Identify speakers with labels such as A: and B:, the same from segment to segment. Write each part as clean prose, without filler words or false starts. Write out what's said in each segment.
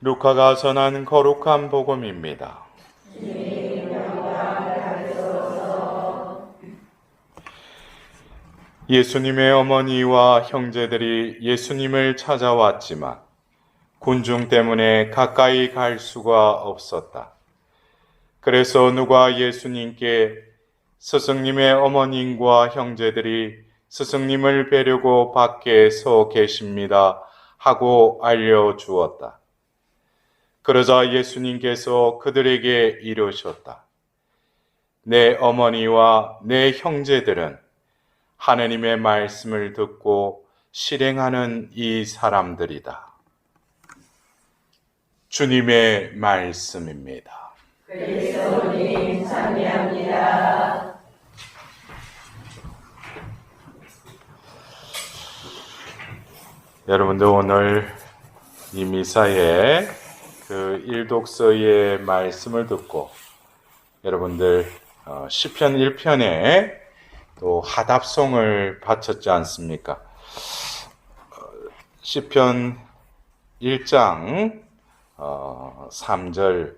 A: 루카가 전한 거룩한 복음입니다. 예수님의 어머니와 형제들이 예수님을 찾아왔지만 군중 때문에 가까이 갈 수가 없었다. 그래서 누가 예수님께 스승님의 어머님과 형제들이 스승님을 뵈려고 밖에 서 계십니다 하고 알려주었다. 그러자 예수님께서 그들에게 이르셨다. 내 어머니와 내 형제들은 하느님의 말씀을 듣고 실행하는 이 사람들이다. 주님의 말씀입니다.
B: 그리스도님 찬미합니다.
A: 여러분들 오늘 이 미사에 그 일독서의 말씀을 듣고 여러분들 시편 1편에 또 하답송을 바쳤지 않습니까? 시편 1장 3절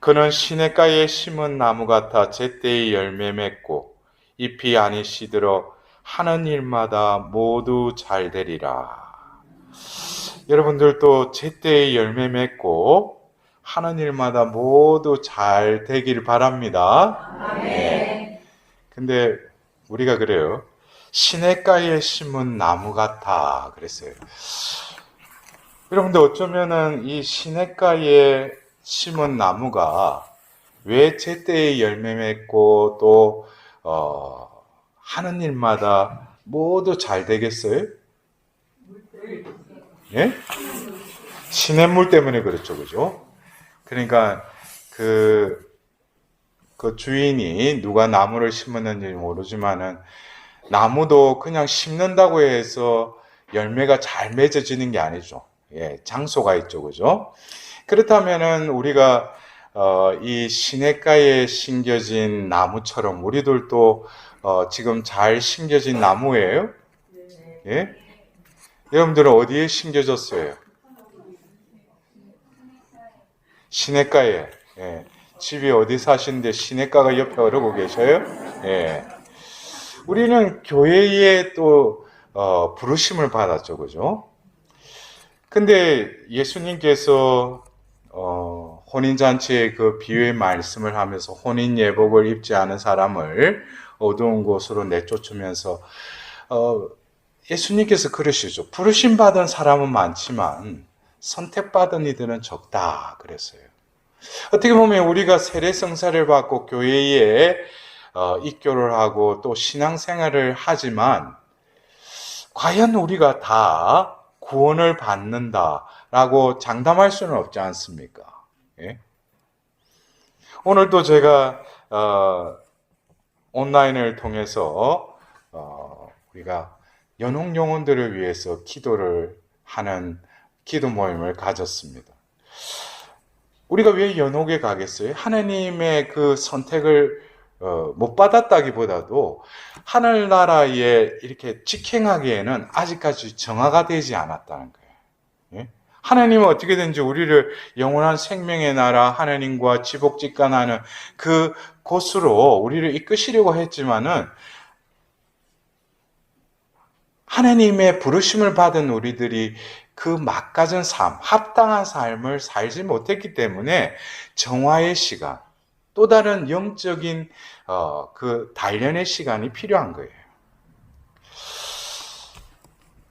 A: 그는 시냇가에 심은 나무 같아 제때에 열매 맺고 잎이 아니 시들어 하는 일마다 모두 잘 되리라. 여러분들도 제때에 열매 맺고 하는 일마다 모두 잘 되길 바랍니다.
B: 아멘.
A: 근데 우리가 그래요. 시냇가에 심은 나무 같아 그랬어요. 여러분들 어쩌면은 이 시냇가에 심은 나무가 왜 제때에 열매 맺고 또 하는 일마다 모두 잘 되겠어요? 예? 시냇물 때문에 그렇죠, 그죠? 그러니까 그 주인이 누가 나무를 심었는지 모르지만은 나무도 그냥 심는다고 해서 열매가 잘 맺어지는 게 아니죠. 예, 장소가 있죠, 그죠? 그렇다면은 우리가 이 시냇가에 심겨진 나무처럼 우리들도 지금 잘 심겨진 나무예요? 예? 여러분들은 어디에 심겨졌어요? 시냇가에. 예. 집이 어디 사시는데 시냇가가 옆에 흐르고 계셔요? 예. 우리는 교회에 또 부르심을 받았죠, 그죠? 근데 예수님께서 혼인잔치의 그 비유의 말씀을 하면서 혼인 예복을 입지 않은 사람을 어두운 곳으로 내쫓으면서 예수님께서 그러시죠. 부르심 받은 사람은 많지만 선택받은 이들은 적다 그랬어요. 어떻게 보면 우리가 세례성사를 받고 교회에 입교를 하고 또 신앙생활을 하지만 과연 우리가 다 구원을 받는다라고 장담할 수는 없지 않습니까? 예? 오늘도 제가 온라인을 통해서 우리가 연옥 영혼들을 위해서 기도를 하는 기도 모임을 가졌습니다. 우리가 왜 연옥에 가겠어요? 하나님의 그 선택을 못 받았다기보다도 하늘나라에 이렇게 직행하기에는 아직까지 정화가 되지 않았다는 거예요. 예? 하나님은 어떻게든지 우리를 영원한 생명의 나라 하나님과 지복직간하는 그 곳으로 우리를 이끄시려고 했지만은 하나님의 부르심을 받은 우리들이 그 막가진 삶, 합당한 삶을 살지 못했기 때문에 정화의 시간, 또 다른 영적인 그 단련의 시간이 필요한 거예요.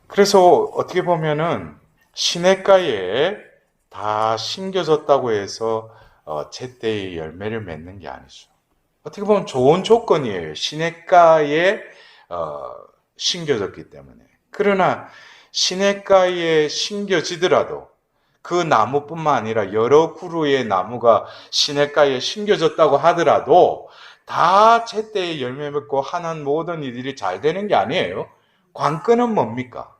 A: 그래서 어떻게 보면은 시냇가에 다 심겨졌다고 해서 제때의 열매를 맺는 게 아니죠. 어떻게 보면 좋은 조건이에요. 시냇가에 심겨졌기 때문에. 그러나 시냇가에 심겨지더라도 그 나무뿐만 아니라 여러 그루의 나무가 시냇가에 심겨졌다고 하더라도 다 제때에 열매 맺고 하는 모든 일들이 잘 되는 게 아니에요. 관건은 뭡니까?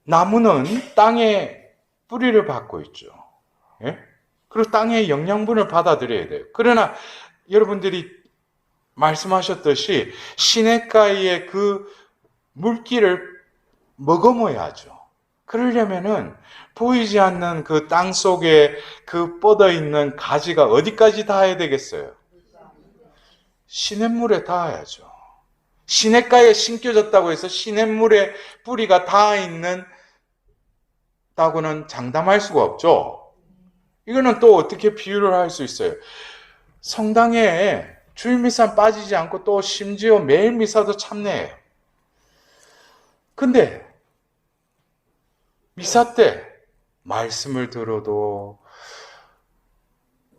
A: 나무는 땅에 뿌리를 받고 있죠. 예? 그리고 땅의 영양분을 받아들여야 돼요. 그러나 여러분들이 말씀하셨듯이 시냇가의 그 물기를 머금어야죠. 그러려면은 보이지 않는 그 땅 속에 그 뻗어 있는 가지가 어디까지 닿아야 되겠어요? 시냇물에 닿아야죠. 시냇가에 심겨졌다고 해서 시냇물에 뿌리가 닿아 있는 다고는 장담할 수가 없죠. 이거는 또 어떻게 비유를 할 수 있어요? 성당에 주일 미사 빠지지 않고 또 심지어 매일 미사도 참내해요. 근데 미사 때 말씀을 들어도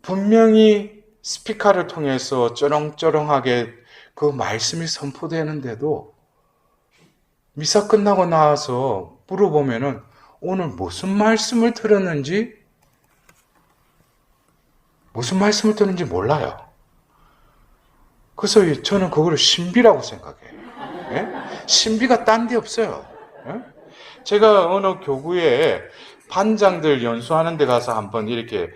A: 분명히 스피커를 통해서 쩌렁쩌렁하게 그 말씀이 선포되는데도 미사 끝나고 나와서 물어보면은 오늘 무슨 말씀을 들었는지 몰라요. 그래서 저는 그걸 신비라고 생각해요. 예? 신비가 딴 데 없어요. 예? 제가 어느 교구에 반장들 연수하는 데 가서 한번 이렇게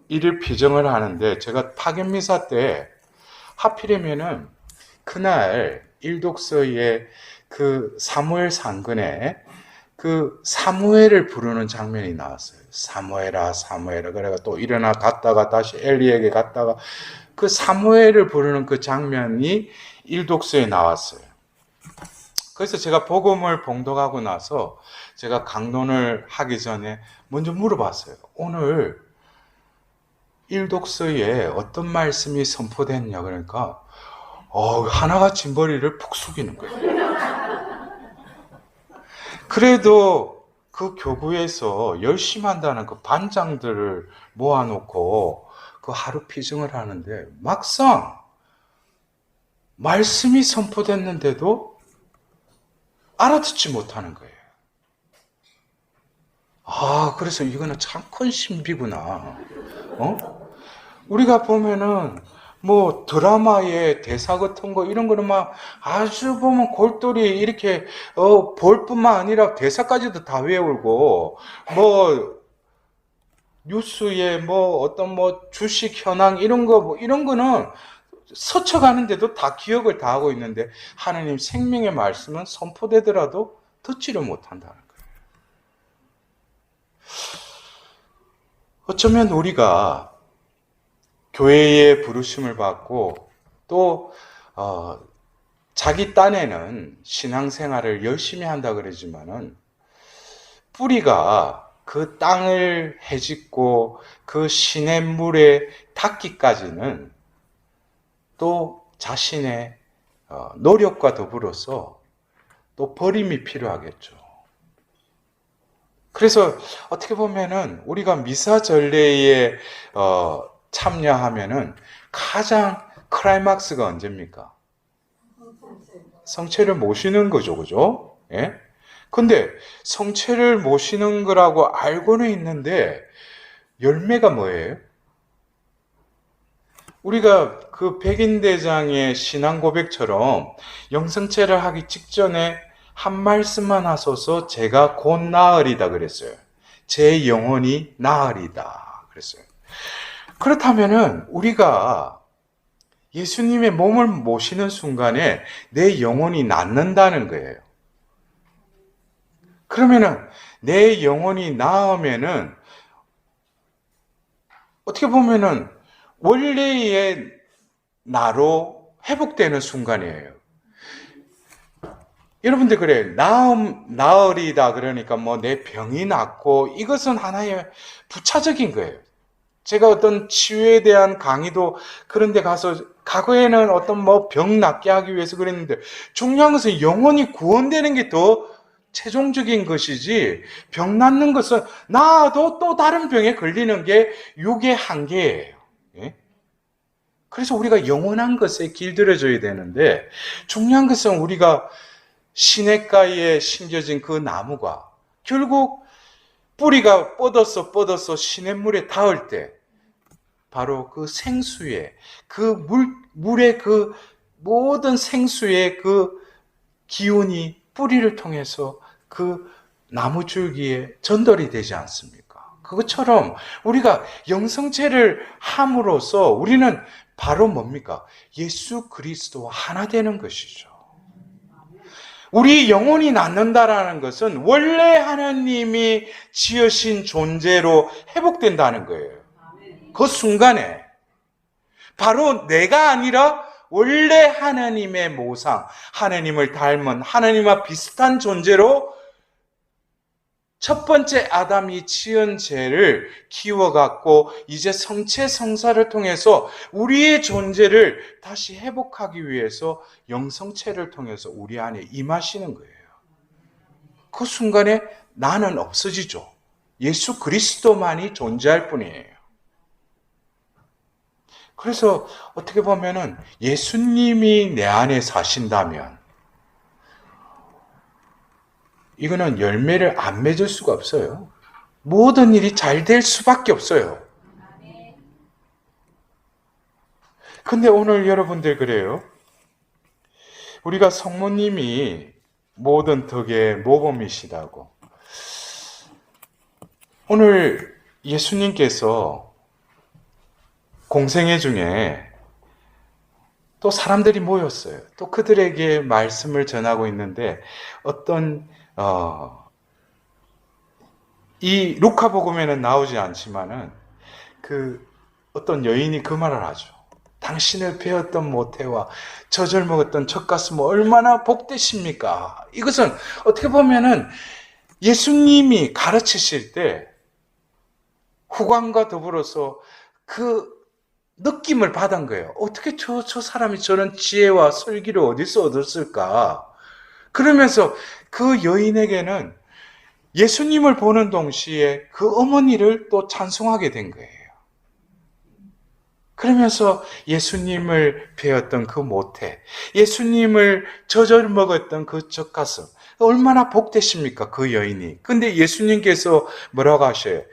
A: 일일 피정을 하는데 제가 파견미사 때 하필이면은 그날 일독서에 그 사무엘 상근에 그 사무엘을 부르는 장면이 나왔어요. 사무엘아 사무엘아. 그래가 또 일어나 갔다가 다시 엘리에게 갔다가 그 사무엘을 부르는 그 장면이 일독서에 나왔어요. 그래서 제가 복음을 봉독하고 나서 제가 강론을 하기 전에 먼저 물어봤어요. 오늘 일독서에 어떤 말씀이 선포됐냐. 그러니까 하나가 짐벌이를 푹 숙이는 거예요. 그래도 그 교구에서 열심히 한다는 그 반장들을 모아놓고 그 하루 피증을 하는데 막상 말씀이 선포됐는데도 알아듣지 못하는 거예요. 그래서 이거는 참 큰 신비구나. 우리가 보면은 뭐 드라마의 대사 같은 거 이런 거는 막 아주 보면 골똘히 이렇게 볼 뿐만 아니라 대사까지도 다 외우고 뭐 뉴스에 뭐 어떤 뭐 주식 현황 이런 거 뭐 이런 거는 스쳐가는데도 다 기억을 다 하고 있는데 하나님 생명의 말씀은 선포되더라도 듣지를 못한다는 거예요. 어쩌면 우리가 교회의 부르심을 받고 또 자기 딴에는 신앙생활을 열심히 한다 그러지만은 뿌리가 그 땅을 헤집고 그 시냇물에 닿기까지는 또 자신의 노력과 더불어서 또 버림이 필요하겠죠. 그래서 어떻게 보면은 우리가 미사 전례에 참여하면은 가장 클라이막스가 언제입니까? 성체를 모시는 거죠, 그죠? 예? 근데 성체를 모시는 거라고 알고는 있는데 열매가 뭐예요? 우리가 그 백인대장의 신앙 고백처럼 영성체를 하기 직전에 한 말씀만 하소서 제가 곧 나으리다 그랬어요. 제 영혼이 나으리다 그랬어요. 그렇다면은 우리가 예수님의 몸을 모시는 순간에 내 영혼이 낫는다는 거예요. 그러면은 내 영혼이 나으면은 어떻게 보면은 원래의 나로 회복되는 순간이에요. 여러분들 그래요. 나으리다 그러니까 뭐 내 병이 낫고 이것은 하나의 부차적인 거예요. 제가 어떤 치유에 대한 강의도 그런 데 가서 과거에는 어떤 뭐 병 낫게 하기 위해서 그랬는데 중요한 것은 영혼이 구원되는 게 더 최종적인 것이지 병 낫는 것은 나아도 또 다른 병에 걸리는 게 육의 한계예요. 예? 그래서 우리가 영원한 것에 길들여져야 되는데 중요한 것은 우리가 시냇가에 심겨진 그 나무가 결국 뿌리가 뻗어서 시냇물에 닿을 때 바로 그 생수의 그 물의 그 모든 생수의 그 기운이 뿌리를 통해서 그 나무 줄기에 전달이 되지 않습니까? 그것처럼 우리가 영성체를 함으로써 우리는 바로 뭡니까? 예수 그리스도와 하나 되는 것이죠. 우리 영혼이 낫는다라는 것은 원래 하나님이 지으신 존재로 회복된다는 거예요. 그 순간에 바로 내가 아니라 원래 하나님의 모상, 하나님을 닮은 하나님과 비슷한 존재로 첫 번째 아담이 지은 죄를 키워갖고 이제 성체 성사를 통해서 우리의 존재를 다시 회복하기 위해서 영성체를 통해서 우리 안에 임하시는 거예요. 그 순간에 나는 없어지죠. 예수 그리스도만이 존재할 뿐이에요. 그래서 어떻게 보면은 예수님이 내 안에 사신다면 이거는 열매를 안 맺을 수가 없어요. 모든 일이 잘 될 수밖에 없어요. 근데 오늘 여러분들 그래요. 우리가 성모님이 모든 덕의 모범이시다고. 오늘 예수님께서 공생애 중에 또 사람들이 모였어요. 또 그들에게 말씀을 전하고 있는데 어떤 이 루카복음에는 나오지 않지만은 그 어떤 여인이 그 말을 하죠. 당신을 배웠던 모태와 젖을 먹었던 젖가슴은 얼마나 복되십니까? 이것은 어떻게 보면은 예수님이 가르치실 때 후광과 더불어서 그 느낌을 받은 거예요. 어떻게 저 사람이 저런 지혜와 설기를 어디서 얻었을까? 그러면서 그 여인에게는 예수님을 보는 동시에 그 어머니를 또 찬송하게 된 거예요. 그러면서 예수님을 배웠던 그 모태, 예수님을 젖을 먹었던 그 젖가슴, 얼마나 복되십니까? 그 여인이. 근데 예수님께서 뭐라고 하셔요?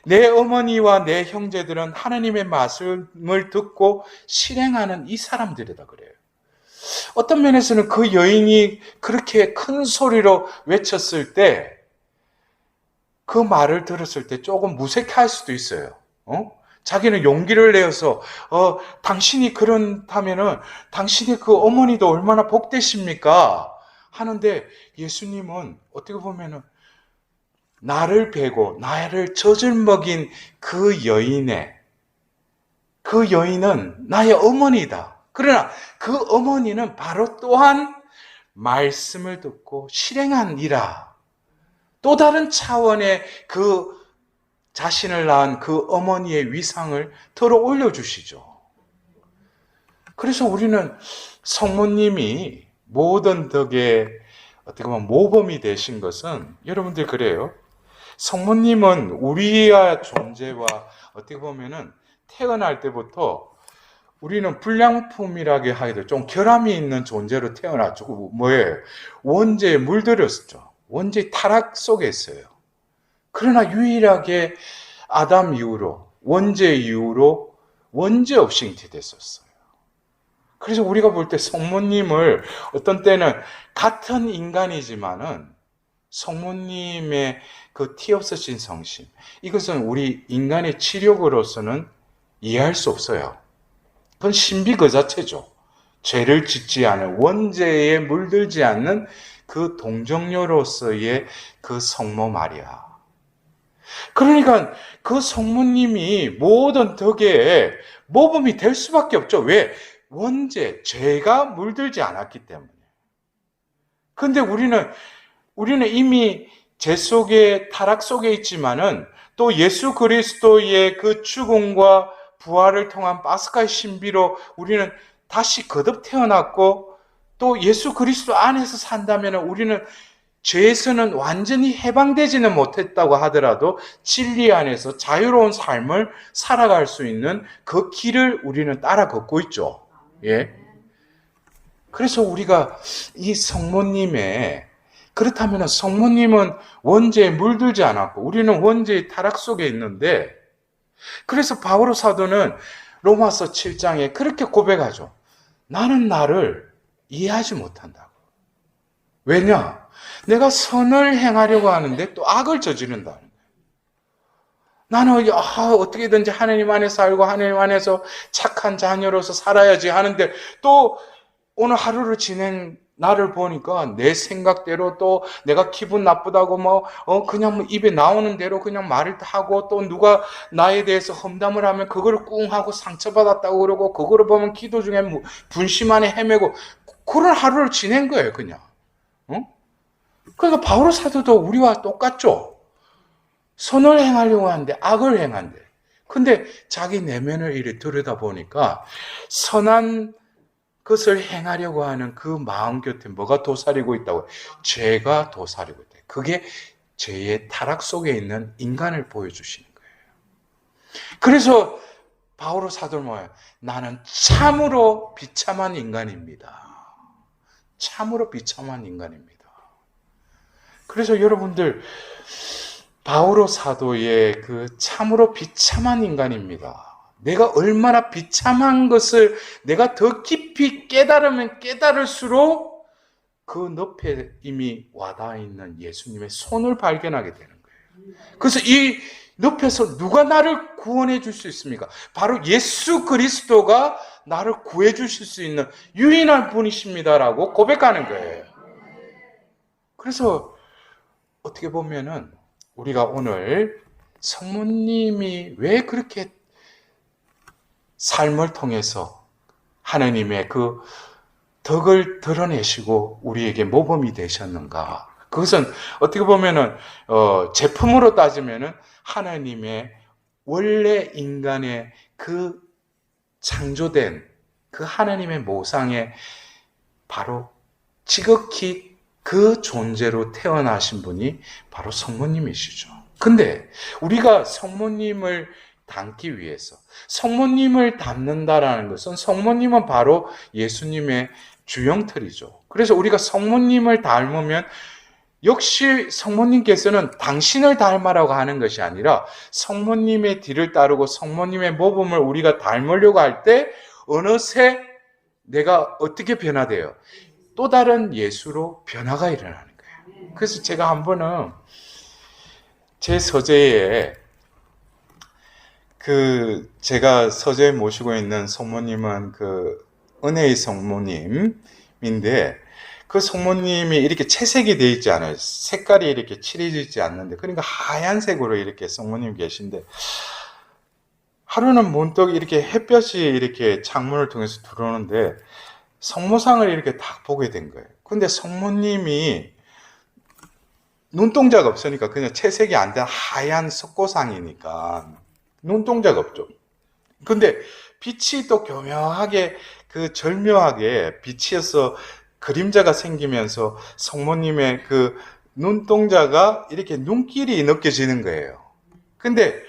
A: 내 어머니와 내 형제들은 하나님의 말씀을 듣고 실행하는 이 사람들이다 그래요. 어떤 면에서는 그 여인이 그렇게 큰 소리로 외쳤을 때 그 말을 들었을 때 조금 무색할 수도 있어요. 자기는 용기를 내어서 당신이 그렇다면은 당신의 그 어머니도 얼마나 복되십니까? 하는데 예수님은 어떻게 보면은 나를 베고 나를 젖을 먹인 그 여인은 나의 어머니다. 그러나 그 어머니는 바로 또한 말씀을 듣고 실행한 이라. 또 다른 차원의 그 자신을 낳은 그 어머니의 위상을 들어 올려주시죠. 그래서 우리는 성모님이 모든 덕의 어떻게 보면 모범이 되신 것은 여러분들 그래요. 성모님은 우리의 존재와 어떻게 보면은 태어날 때부터 우리는 불량품이라고 하기도 좀 결함이 있는 존재로 태어났죠. 뭐예요? 원죄에 물들였죠. 원죄의 타락 속에 있어요. 그러나 유일하게 아담 이후로 원죄 이후로 원죄 없이 잉태됐었어요. 그래서 우리가 볼 때 성모님을 어떤 때는 같은 인간이지만은 성모님의 그 티 없으신 성심, 이것은 우리 인간의 치력으로서는 이해할 수 없어요. 그건 신비 그 자체죠. 죄를 짓지 않은 원죄에 물들지 않는 그 동정녀로서의 그 성모 마리아. 그러니까 그 성모님이 모든 덕에 모범이 될 수밖에 없죠. 왜? 원죄, 죄가 물들지 않았기 때문에. 그런데 우리는 이미 죄 속에 타락 속에 있지만은 또 예수 그리스도의 그 죽음과 부활을 통한 파스카의 신비로 우리는 다시 거듭 태어났고 또 예수 그리스도 안에서 산다면 우리는 죄에서는 완전히 해방되지는 못했다고 하더라도 진리 안에서 자유로운 삶을 살아갈 수 있는 그 길을 우리는 따라 걷고 있죠. 예. 그래서 우리가 이 성모님의 그렇다면 성모님은 원죄에 물들지 않았고 우리는 원죄의 타락 속에 있는데 그래서 바오로 사도는 로마서 7장에 그렇게 고백하죠. 나는 나를 이해하지 못한다고. 왜냐? 내가 선을 행하려고 하는데 또 악을 저지른다는 거예요. 나는 어떻게든지 하나님 안에 살고 하나님 안에서 착한 자녀로서 살아야지 하는데 또 오늘 하루를 나를 보니까 내 생각대로 또 내가 기분 나쁘다고 그냥 입에 나오는 대로 그냥 말을 하고 또 누가 나에 대해서 험담을 하면 그걸 꿍 하고 상처받았다고 그러고 그거를 보면 기도 중에 분심 안에 헤매고 그런 하루를 지낸 거예요, 그냥. 그러니까 바오로 사도도 우리와 똑같죠. 선을 행하려고 하는데 악을 행한대. 근데 자기 내면을 이렇게 들여다보니까 선한 것을 행하려고 하는 그 마음 곁에 뭐가 도사리고 있다고? 죄가 도사리고 있다. 그게 죄의 타락 속에 있는 인간을 보여주시는 거예요. 그래서 바오로 사도는 뭐예요? 나는 참으로 비참한 인간입니다. 참으로 비참한 인간입니다. 그래서 여러분들 바오로 사도의 그 참으로 비참한 인간입니다. 내가 얼마나 비참한 것을 내가 더 깊이 깨달으면 깨달을수록 그 늪에 이미 와닿아 있는 예수님의 손을 발견하게 되는 거예요. 그래서 이 늪에서 누가 나를 구원해 줄 수 있습니까? 바로 예수 그리스도가 나를 구해 주실 수 있는 유일한 분이십니다라고 고백하는 거예요. 그래서 어떻게 보면은 우리가 오늘 성모님이 왜 그렇게 삶을 통해서 하나님의 그 덕을 드러내시고 우리에게 모범이 되셨는가? 그것은 어떻게 보면은 제품으로 따지면은 하나님의 원래 인간의 그 창조된 그 하나님의 모상에 바로 지극히 그 존재로 태어나신 분이 바로 성모님이시죠. 근데 우리가 성모님을 닮기 위해서 성모님을 닮는다라는 것은 성모님은 바로 예수님의 주영틀이죠. 그래서 우리가 성모님을 닮으면 역시 성모님께서는 당신을 닮아라고 하는 것이 아니라 성모님의 뒤를 따르고 성모님의 모범을 우리가 닮으려고 할 때 어느새 내가 어떻게 변화돼요? 또 다른 예수로 변화가 일어나는 거예요. 그래서 제가 한 번은 제 서재에 제가 서재에 모시고 있는 성모님은 그 은혜의 성모님인데 그 성모님이 이렇게 채색이 되어 있지 않아요. 색깔이 이렇게 칠해지지 않는데 그러니까 하얀색으로 이렇게 성모님 계신데 하루는 문득 이렇게 햇볕이 이렇게 창문을 통해서 들어오는데 성모상을 이렇게 딱 보게 된 거예요. 근데 성모님이 눈동자가 없으니까 그냥 채색이 안 된 하얀 석고상이니까 눈동자가 없죠. 근데 빛이 또 교묘하게 그 절묘하게 빛이어서 그림자가 생기면서 성모님의 그 눈동자가 이렇게 눈길이 느껴지는 거예요. 근데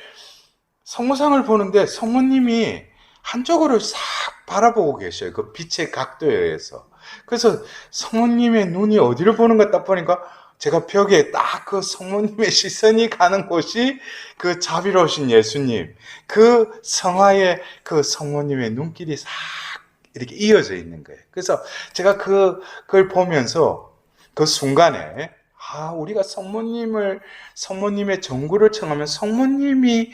A: 성모상을 보는데 성모님이 한쪽으로 싹 바라보고 계셔요. 그 빛의 각도에 의해서. 그래서 성모님의 눈이 어디를 보는 것 딱 보니까 제가 벽에 딱 그 성모님의 시선이 가는 곳이 그 자비로우신 예수님, 그 성화의 그 성모님의 눈길이 싹 이렇게 이어져 있는 거예요. 그래서 제가 그걸 보면서 그 순간에 우리가 성모님의 정구를 청하면 성모님이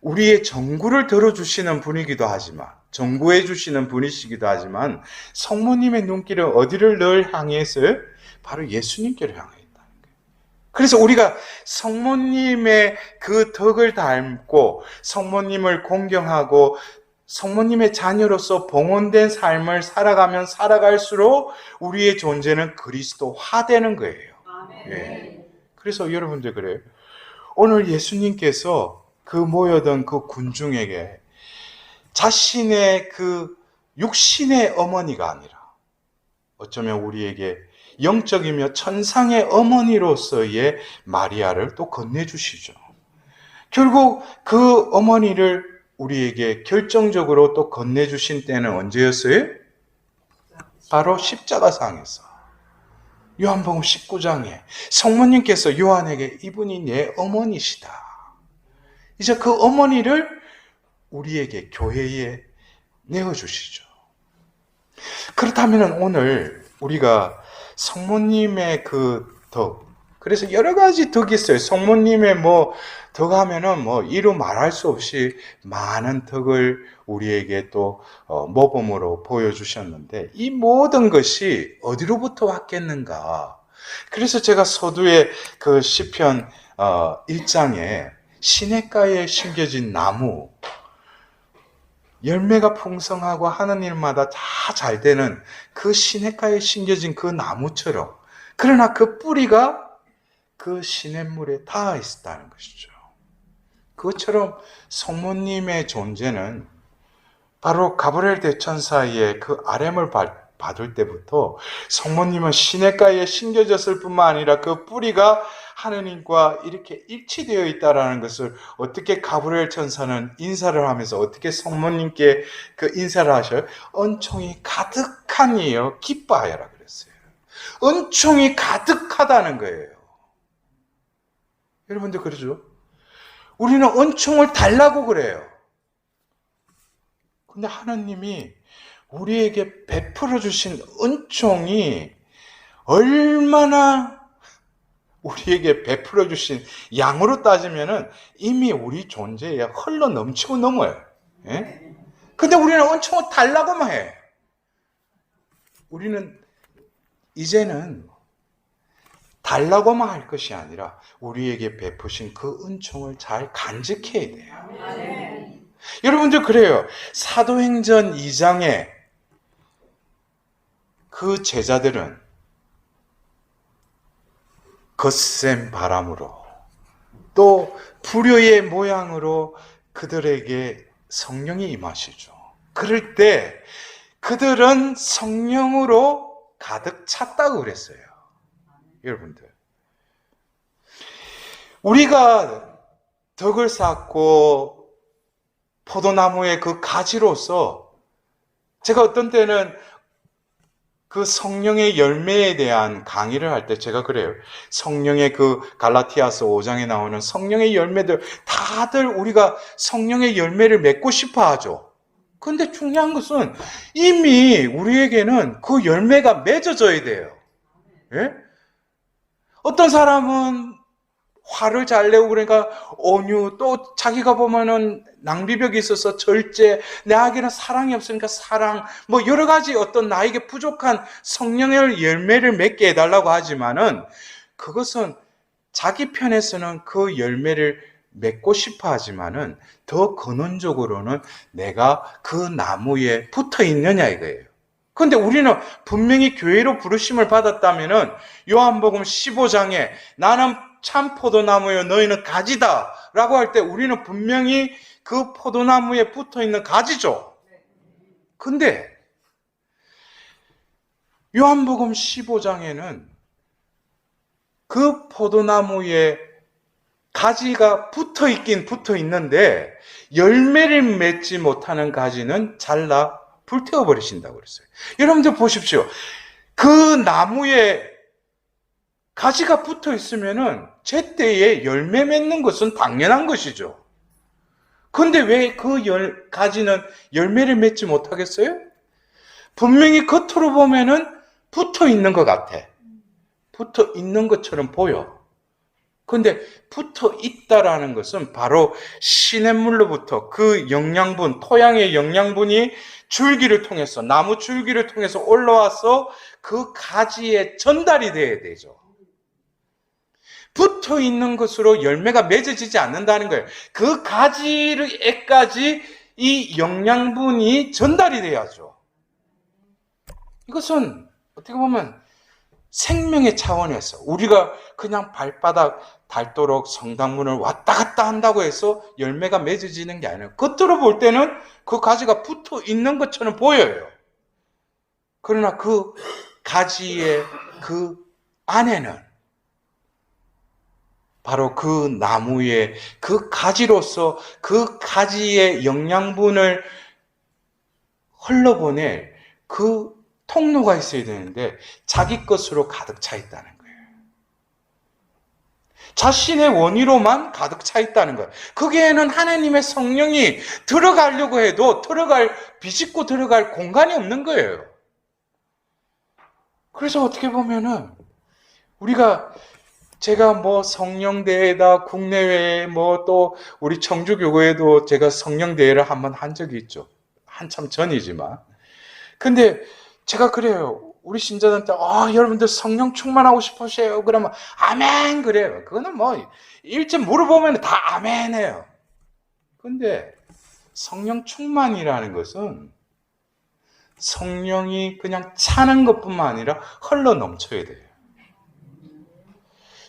A: 우리의 정구를 들어주시는 분이기도 하지만 정구해 주시는 분이시기도 하지만 성모님의 눈길은 어디를 늘 향했어요? 바로 예수님께로 향해 있다는 거예요. 그래서 우리가 성모님의 그 덕을 닮고 성모님을 공경하고 성모님의 자녀로서 봉헌된 삶을 살아가면 살아갈수록 우리의 존재는 그리스도화되는 거예요. 예. 그래서 여러분들 그래요. 오늘 예수님께서 그 모여든 그 군중에게 자신의 그 육신의 어머니가 아니라 어쩌면 우리에게 영적이며 천상의 어머니로서의 마리아를 또 건네주시죠. 결국 그 어머니를 우리에게 결정적으로 또 건네주신 때는 언제였어요? 바로 십자가상에서. 요한복음 19장에 성모님께서 요한에게 이분이 내 어머니시다. 이제 그 어머니를 우리에게 교회에 내어주시죠. 그렇다면 오늘 우리가 성모님의 그 덕, 그래서 여러 가지 덕이 있어요. 성모님의 덕 하면은 이루 말할 수 없이 많은 덕을 우리에게 또 모범으로 보여주셨는데, 이 모든 것이 어디로부터 왔겠는가? 그래서 제가 서두에 그 시편 1장에 시냇가에 심겨진 나무, 열매가 풍성하고 하는 일마다 다 잘 되는 그 시냇가에 심겨진 그 나무처럼, 그러나 그 뿌리가 그 시냇물에 닿아 있었다는 것이죠. 그것처럼 성모님의 존재는 바로 가브리엘 대천사의 그 아뢰을 받을 때부터 성모님은 시냇가에 심겨졌을 뿐만 아니라 그 뿌리가 하느님과 이렇게 일치되어 있다는 것을 어떻게 가브리엘 천사는 인사를 하면서 어떻게 성모님께 그 인사를 하셔요? 은총이 가득하니요 기뻐하여라 그랬어요. 은총이 가득하다는 거예요. 여러분들 그러죠? 우리는 은총을 달라고 그래요. 근데 하나님이 우리에게 베풀어 주신 은총이 얼마나 우리에게 베풀어 주신 양으로 따지면은 이미 우리 존재에 흘러 넘치고 넘어요. 예? 근데 우리는 은총을 달라고만 해. 우리는 이제는 달라고만 할 것이 아니라 우리에게 베푸신 그 은총을 잘 간직해야 돼요. 여러분들 그래요. 사도행전 2장에 그 제자들은 거센 바람으로 또 불효의 모양으로 그들에게 성령이 임하시죠. 그럴 때 그들은 성령으로 가득 찼다고 그랬어요. 여러분들, 우리가 덕을 쌓고 포도나무의 그 가지로서, 제가 어떤 때는 그 성령의 열매에 대한 강의를 할 때 제가 그래요. 성령의 그 갈라티아서 5장에 나오는 성령의 열매들, 다들 우리가 성령의 열매를 맺고 싶어 하죠. 근데 중요한 것은 이미 우리에게는 그 열매가 맺어져야 돼요. 예? 어떤 사람은 화를 잘 내고 그러니까 온유, 또 자기가 보면은 낭비벽이 있어서 절제, 내에게는 사랑이 없으니까 사랑, 여러 가지 어떤 나에게 부족한 성령의 열매를 맺게 해달라고 하지만은 그것은 자기 편에서는 그 열매를 맺고 싶어 하지만은 더 근원적으로는 내가 그 나무에 붙어 있느냐 이거예요. 그런데 우리는 분명히 교회로 부르심을 받았다면은 요한복음 15장에 나는 참 포도나무요 너희는 가지다 라고 할 때 우리는 분명히 그 포도나무에 붙어있는 가지죠. 근데 요한복음 15장에는 그 포도나무에 가지가 붙어있긴 붙어있는데 열매를 맺지 못하는 가지는 잘라 불태워버리신다고 그랬어요. 여러분들 보십시오. 그 나무에 가지가 붙어 있으면은 제때에 열매 맺는 것은 당연한 것이죠. 그런데 왜 그 가지는 열매를 맺지 못하겠어요? 분명히 겉으로 보면은 붙어 있는 것 같아. 붙어 있는 것처럼 보여. 그런데 붙어 있다라는 것은 바로 시냇물로부터 그 영양분, 토양의 영양분이 줄기를 통해서, 나무 줄기를 통해서 올라와서 그 가지에 전달이 돼야 되죠. 붙어 있는 것으로 열매가 맺어지지 않는다는 거예요. 그 가지에까지 이 영양분이 전달이 돼야죠. 이것은 어떻게 보면 생명의 차원에서 우리가 그냥 발바닥 닳도록 성당문을 왔다 갔다 한다고 해서 열매가 맺어지는 게 아니에요. 겉으로 볼 때는 그 가지가 붙어 있는 것처럼 보여요. 그러나 그 가지의 그 안에는 바로 그 나무의 그 가지로서 그 가지의 영양분을 흘러보낼 그 통로가 있어야 되는데 자기 것으로 가득 차 있다는 거예요. 자신의 원의로만 가득 차 있다는 거예요. 거기에는 하나님의 성령이 들어가려고 해도 비집고 들어갈 공간이 없는 거예요. 그래서 어떻게 보면은 우리가 제가 뭐 성령대회다 국내외에 뭐 또 우리 청주교회에도 제가 성령대회를 한번 한 적이 있죠. 한참 전이지만. 근데 제가 그래요. 우리 신자들한테 여러분들 성령 충만하고 싶으세요? 그러면 아멘 그래요. 그거는 뭐 일찍 물어보면 다 아멘해요. 근데 성령 충만이라는 것은 성령이 그냥 차는 것뿐만 아니라 흘러 넘쳐야 돼요.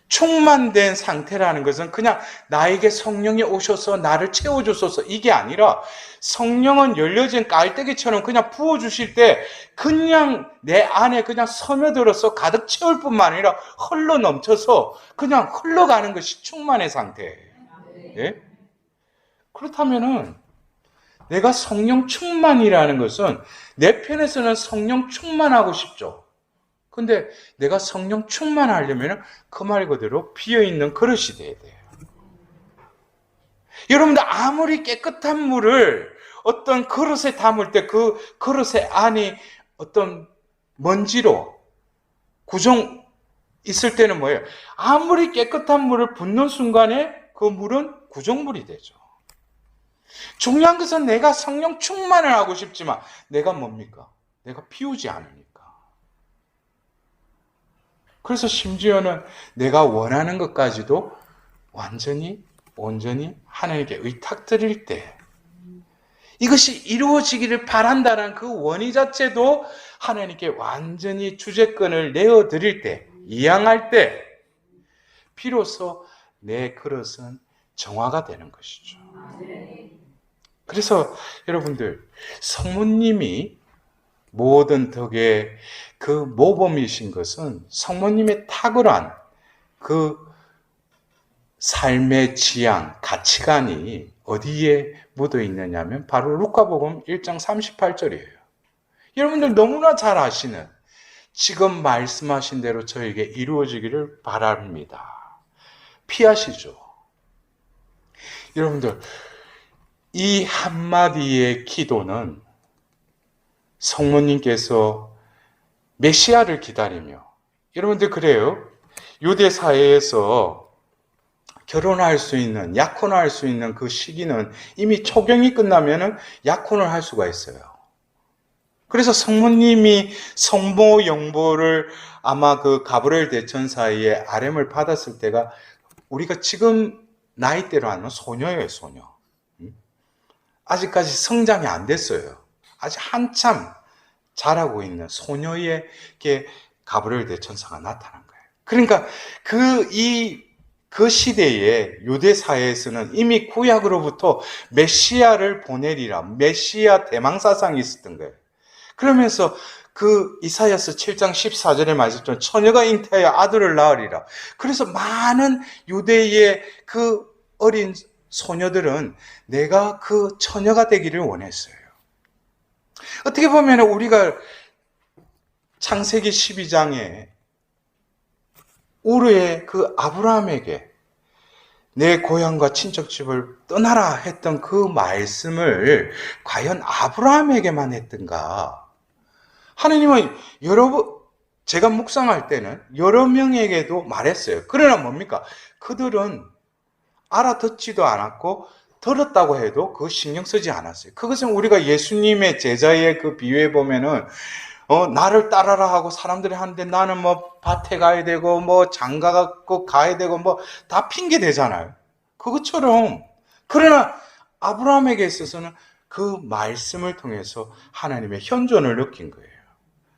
A: 충만된 상태라는 것은 그냥 나에게 성령이 오셔서 나를 채워주소서 이게 아니라 성령은 열려진 깔때기처럼 그냥 부어주실 때 그냥 내 안에 그냥 스며들어서 가득 채울 뿐만 아니라 흘러 넘쳐서 그냥 흘러가는 것이 충만의 상태예요. 예? 그렇다면은 내가 성령 충만이라는 것은 내 편에서는 성령 충만하고 싶죠. 근데 내가 성령 충만하려면 그 말 그대로 비어있는 그릇이 돼야 돼요. 여러분들 아무리 깨끗한 물을 어떤 그릇에 담을 때 그 그릇의 안이 어떤 먼지로 구정 있을 때는 뭐예요? 아무리 깨끗한 물을 붓는 순간에 그 물은 구정물이 되죠. 중요한 것은 내가 성령 충만을 하고 싶지만 내가 뭡니까? 내가 피우지 않으니까. 그래서 심지어는 내가 원하는 것까지도 완전히 온전히 하나님께 의탁드릴 때 이것이 이루어지기를 바란다는 그 원의 자체도 하나님께 완전히 주재권을 내어드릴 때 이양할 때 비로소 내 그릇은 정화가 되는 것이죠. 그래서 여러분들 성모님이 모든 덕의 그 모범이신 것은 성모님의 탁월한 그 삶의 지향, 가치관이 어디에 묻어 있느냐면 바로 루카복음 1장 38절이에요. 여러분들 너무나 잘 아시는 지금 말씀하신 대로 저에게 이루어지기를 바랍니다. 피하시죠. 여러분들 이 한마디의 기도는 성모님께서 메시아를 기다리며 여러분들 그래요. 유대 사회에서 결혼할 수 있는 약혼할 수 있는 그 시기는 이미 초경이 끝나면 약혼을 할 수가 있어요. 그래서 성모님이 성모 영보를 아마 그 가브리엘 대천사의 아렘을 받았을 때가 우리가 지금 나이대로 하면 소녀예요, 소녀. 아직까지 성장이 안 됐어요. 아직 한참 자라고 있는 소녀에게 가브리엘 대천사가 나타난 거예요. 그러니까 그 시대에 유대 사회에서는 이미 구약으로부터 메시아를 보내리라, 메시아 대망사상이 있었던 거예요. 그러면서 그 이사야서 7장 14절에 말씀처럼 처녀가 잉태하여 아들을 낳으리라. 그래서 많은 유대의 그 어린 소녀들은 내가 그 처녀가 되기를 원했어요. 어떻게 보면 우리가 창세기 12장에 우르의 그 아브라함에게 내 고향과 친척집을 떠나라 했던 그 말씀을 과연 아브라함에게만 했던가? 하느님은 제가 묵상할 때는 여러 명에게도 말했어요. 그러나 뭡니까? 그들은 알아듣지도 않았고 들었다고 해도 그거 신경 쓰지 않았어요. 그것은 우리가 예수님의 제자의 그 비유에 보면은 나를 따라라 하고 사람들이 하는데 나는 뭐 밭에 가야 되고 뭐 장가 가야 되고 뭐 다 핑계 대잖아요. 그것처럼 그러나 아브라함에게 있어서는 그 말씀을 통해서 하나님의 현존을 느낀 거예요.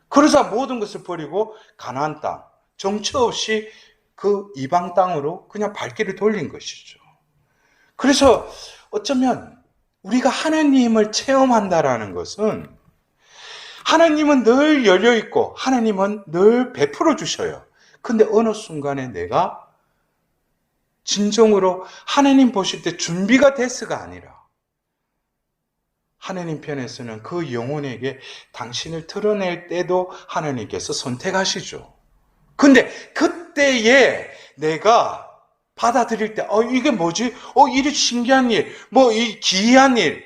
A: 그러자 모든 것을 버리고 가나안 땅, 정처 없이 그 이방 땅으로 그냥 발길을 돌린 것이죠. 그래서 어쩌면 우리가 하나님을 체험한다라는 것은 하나님은 늘 열려있고 하나님은 늘 베풀어 주셔요. 근데 어느 순간에 내가 진정으로 하나님 보실 때 준비가 됐어가 아니라 하나님 편에서는 그 영혼에게 당신을 드러낼 때도 하나님께서 선택하시죠. 근데 그때에 내가 받아들일 때 이게 뭐지? 이리 신기한 일, 이 기이한 일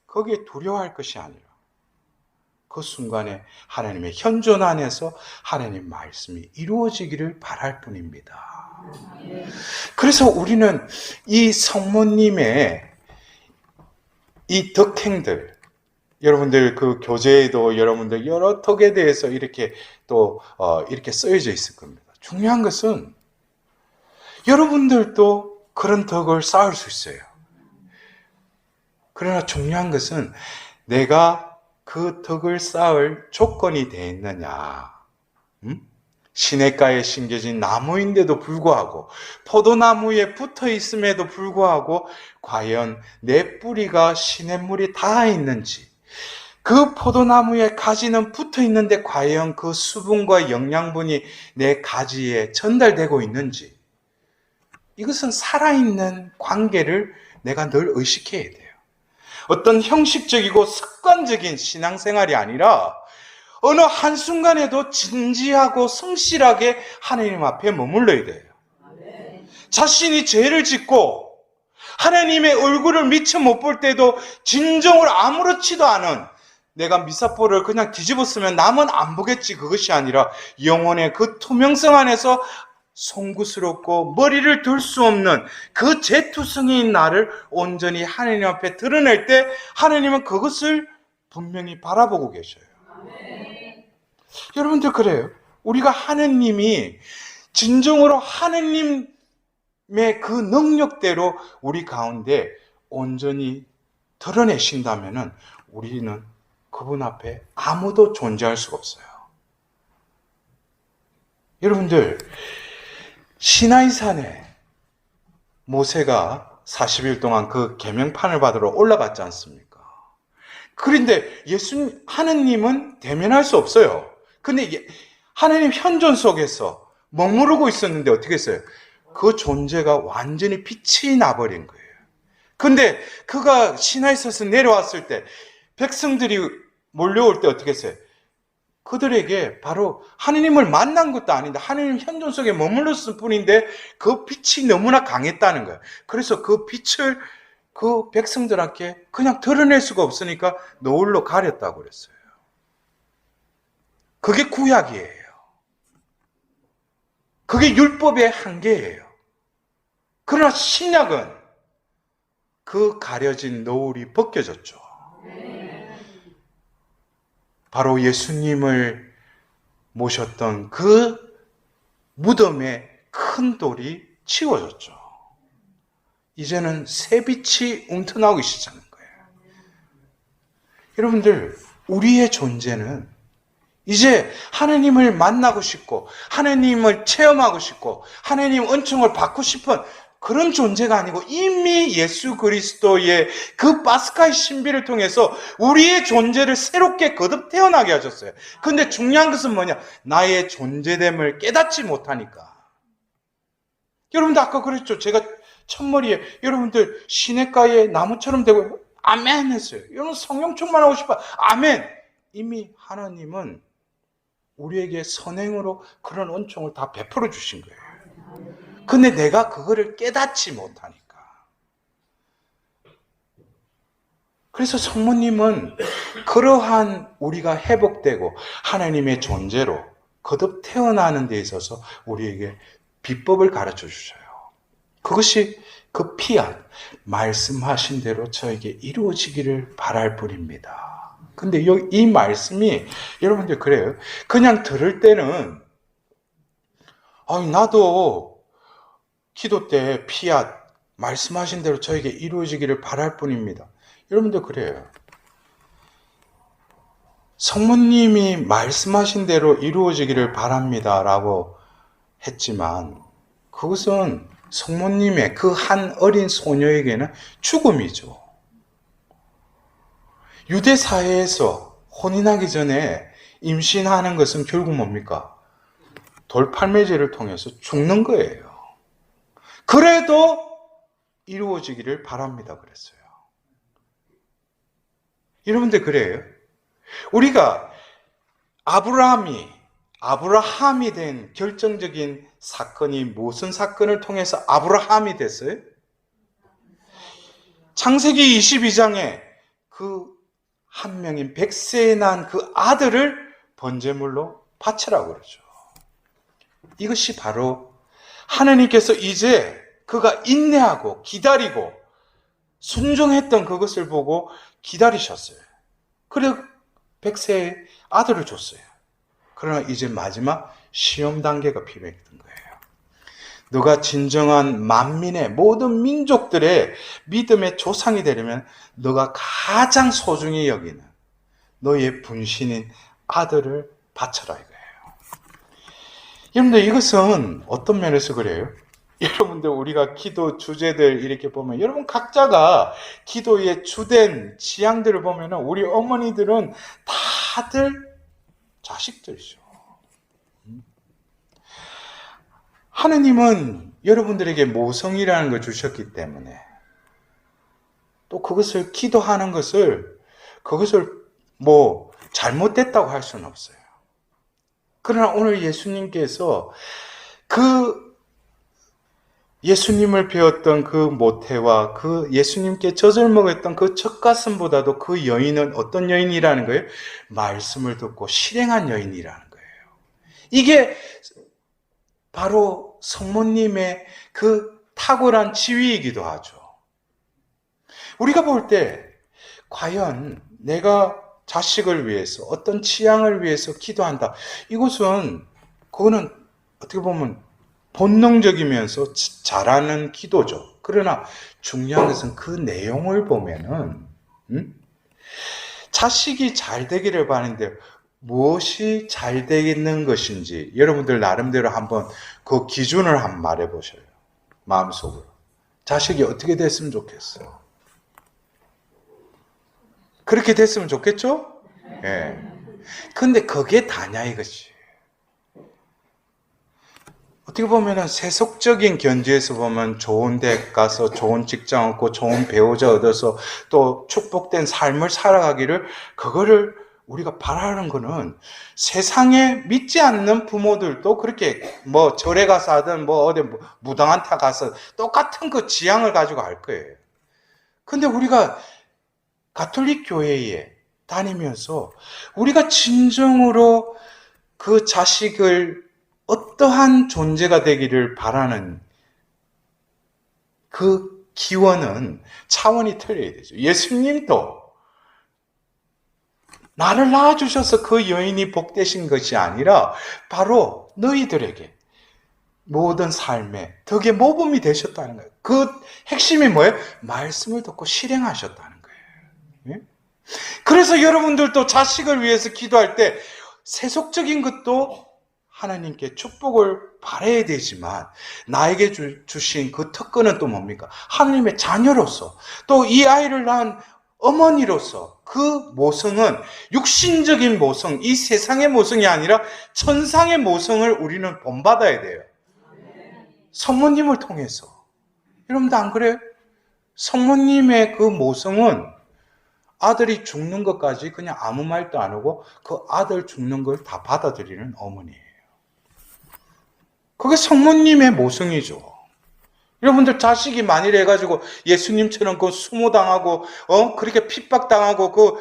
A: 거기에 두려워할 것이 아니라 그 순간에 하나님의 현존 안에서 하나님 말씀이 이루어지기를 바랄 뿐입니다. 그래서 우리는 이 성모님의 이 덕행들, 여러분들 그 교재에도 여러분들 여러 덕에 대해서 이렇게 또 이렇게 쓰여져 있을 겁니다. 중요한 것은 여러분들도 그런 덕을 쌓을 수 있어요. 그러나 중요한 것은 내가 그 덕을 쌓을 조건이 되어 있느냐. 시냇가에 심겨진 나무인데도 불구하고 포도나무에 붙어 있음에도 불구하고 과연 내 뿌리가 시냇물이 닿아 있는지, 그 포도나무에 가지는 붙어 있는데 과연 그 수분과 영양분이 내 가지에 전달되고 있는지, 이것은 살아있는 관계를 내가 늘 의식해야 돼요. 어떤 형식적이고 습관적인 신앙생활이 아니라 어느 한순간에도 진지하고 성실하게 하나님 앞에 머물러야 돼요. 자신이 죄를 짓고 하나님의 얼굴을 미처 못 볼 때도 진정으로 아무렇지도 않은, 내가 미사포를 그냥 뒤집어 쓰면 남은 안 보겠지, 그것이 아니라 영혼의 그 투명성 안에서 송구스럽고 머리를 들 수 없는 그 죄투성이인 나를 온전히 하나님 앞에 드러낼 때 하나님은 그것을 분명히 바라보고 계셔요. 여러분들 그래요. 우리가 하나님이 진정으로 하나님의 그 능력대로 우리 가운데 온전히 드러내신다면 우리는 그분 앞에 아무도 존재할 수가 없어요. 여러분들, 시나이산에 모세가 40일 동안 그 계명판을 받으러 올라갔지 않습니까? 그런데 하나님은 대면할 수 없어요. 근데 하나님 현존 속에서 머무르고 있었는데 어떻게 했어요? 그 존재가 완전히 빛이 나버린 거예요. 근데 그가 시나이산에서 내려왔을 때 백성들이 몰려올 때 어떻게 했어요? 그들에게 바로 하나님을 만난 것도 아닌데 하나님 현존 속에 머물렀을 뿐인데 그 빛이 너무나 강했다는 거예요. 그래서 그 빛을 그 백성들한테 그냥 드러낼 수가 없으니까 노을로 가렸다고 그랬어요. 그게 구약이에요. 그게 율법의 한계예요. 그러나 신약은 그 가려진 노을이 벗겨졌죠. 바로 예수님을 모셨던 그 무덤의 큰 돌이 치워졌죠. 이제는 새 빛이 움트나오기 시작하는 거예요. 여러분들, 우리의 존재는 이제 하나님을 만나고 싶고 하나님을 체험하고 싶고 하나님 은총을 받고 싶은 그런 존재가 아니고 이미 예수 그리스도의 그 파스카의 신비를 통해서 우리의 존재를 새롭게 거듭 태어나게 하셨어요. 근데 중요한 것은 뭐냐? 나의 존재됨을 깨닫지 못하니까. 여러분들 아까 그랬죠. 제가 첫머리에 여러분들 시냇가에 나무처럼 되고 아멘 했어요. 여러분 성령 충만하고 싶어. 아멘. 이미 하나님은 우리에게 선행으로 그런 은총을 다 베풀어 주신 거예요. 근데 내가 그거를 깨닫지 못하니까. 그래서 성모님은 그러한 우리가 회복되고 하나님의 존재로 거듭 태어나는 데 있어서 우리에게 비법을 가르쳐 주셔요. 그것이 그 피앗, 말씀하신 대로 저에게 이루어지기를 바랄 뿐입니다. 근데 이 말씀이 여러분들 그래요. 그냥 들을 때는 나도 기도 때 피앗, 말씀하신 대로 저에게 이루어지기를 바랄 뿐입니다. 여러분들 그래요. 성모님이 말씀하신 대로 이루어지기를 바랍니다 라고 했지만 그것은 성모님의 그 한 어린 소녀에게는 죽음이죠. 유대 사회에서 혼인하기 전에 임신하는 것은 결국 뭡니까? 돌팔매질을 통해서 죽는 거예요. 그래도 이루어지기를 바랍니다 그랬어요. 여러분들 그래요? 우리가 아브라함이 된 결정적인 사건이 무슨 사건을 통해서 아브라함이 됐어요? 창세기 22장에 그 한 명인 백세에 난 그 아들을 번제물로 바치라고 그러죠. 이것이 바로 하나님께서 이제 그가 인내하고 기다리고 순종했던 그것을 보고 기다리셨어요. 그래 100세의 아들을 줬어요. 그러나 이제 마지막 시험 단계가 필요했던 거예요. 너가 진정한 만민의 모든 민족들의 믿음의 조상이 되려면 너가 가장 소중히 여기는 너의 분신인 아들을 바쳐라 이거예요. 여러분들 이것은 어떤 면에서 그래요? 여러분들 우리가 기도 주제들 이렇게 보면 여러분 각자가 기도의 주된 지향들을 보면 우리 어머니들은 다들 자식들이죠. 하느님은 여러분들에게 모성이라는 걸 주셨기 때문에 또 그것을 기도하는 그것을 뭐 잘못됐다고 할 수는 없어요. 그러나 오늘 예수님께서 그 예수님을 배웠던 그 모태와 그 예수님께 젖을 먹였던 그 젖가슴보다도 그 여인은 어떤 여인이라는 거예요? 말씀을 듣고 실행한 여인이라는 거예요. 이게 바로 성모님의 그 탁월한 지위이기도 하죠. 우리가 볼 때 과연 내가 자식을 위해서 어떤 취향을 위해서 기도한다. 그거는 어떻게 보면 본능적이면서 잘하는 기도죠. 그러나 중요한 것은 그 내용을 보면은 자식이 잘 되기를 바라는데 무엇이 잘 되는 것인지 여러분들 나름대로 한번 그 기준을 한번 말해 보셔요. 마음속으로. 자식이 어떻게 됐으면 좋겠어? 그렇게 됐으면 좋겠죠? 예. 근데 그게 다냐 이것이. 어떻게 보면은 세속적인 견지에서 보면 좋은 데 가서 좋은 직장 얻고 좋은 배우자 얻어서 또 축복된 삶을 살아가기를 그거를 우리가 바라는 거는 세상에 믿지 않는 부모들도 그렇게 뭐 절에 가서 하든 뭐 어디 무당한테 가서 똑같은 그 지향을 가지고 할 거예요. 근데 우리가 가톨릭 교회에 다니면서 우리가 진정으로 그 자식을 어떠한 존재가 되기를 바라는 그 기원은 차원이 틀려야 되죠. 예수님도 나를 낳아주셔서 그 여인이 복되신 것이 아니라 바로 너희들에게 모든 삶에 덕의 모범이 되셨다는 거예요. 그 핵심이 뭐예요? 말씀을 듣고 실행하셨다는 거예요. 그래서 여러분들도 자식을 위해서 기도할 때 세속적인 것도 하나님께 축복을 바라야 되지만 나에게 주신 그 특권은 또 뭡니까? 하나님의 자녀로서 또 이 아이를 낳은 어머니로서 그 모성은 육신적인 모성, 이 세상의 모성이 아니라 천상의 모성을 우리는 본받아야 돼요. 성모님을 통해서. 여러분도 안 그래요? 성모님의 그 모성은 아들이 죽는 것까지 그냥 아무 말도 안 하고 그 아들 죽는 걸 다 받아들이는 어머니예요. 그게 성모님의 모성이죠. 여러분들 자식이 만일 해가지고 예수님처럼 그 수모당하고 그렇게 핍박당하고 그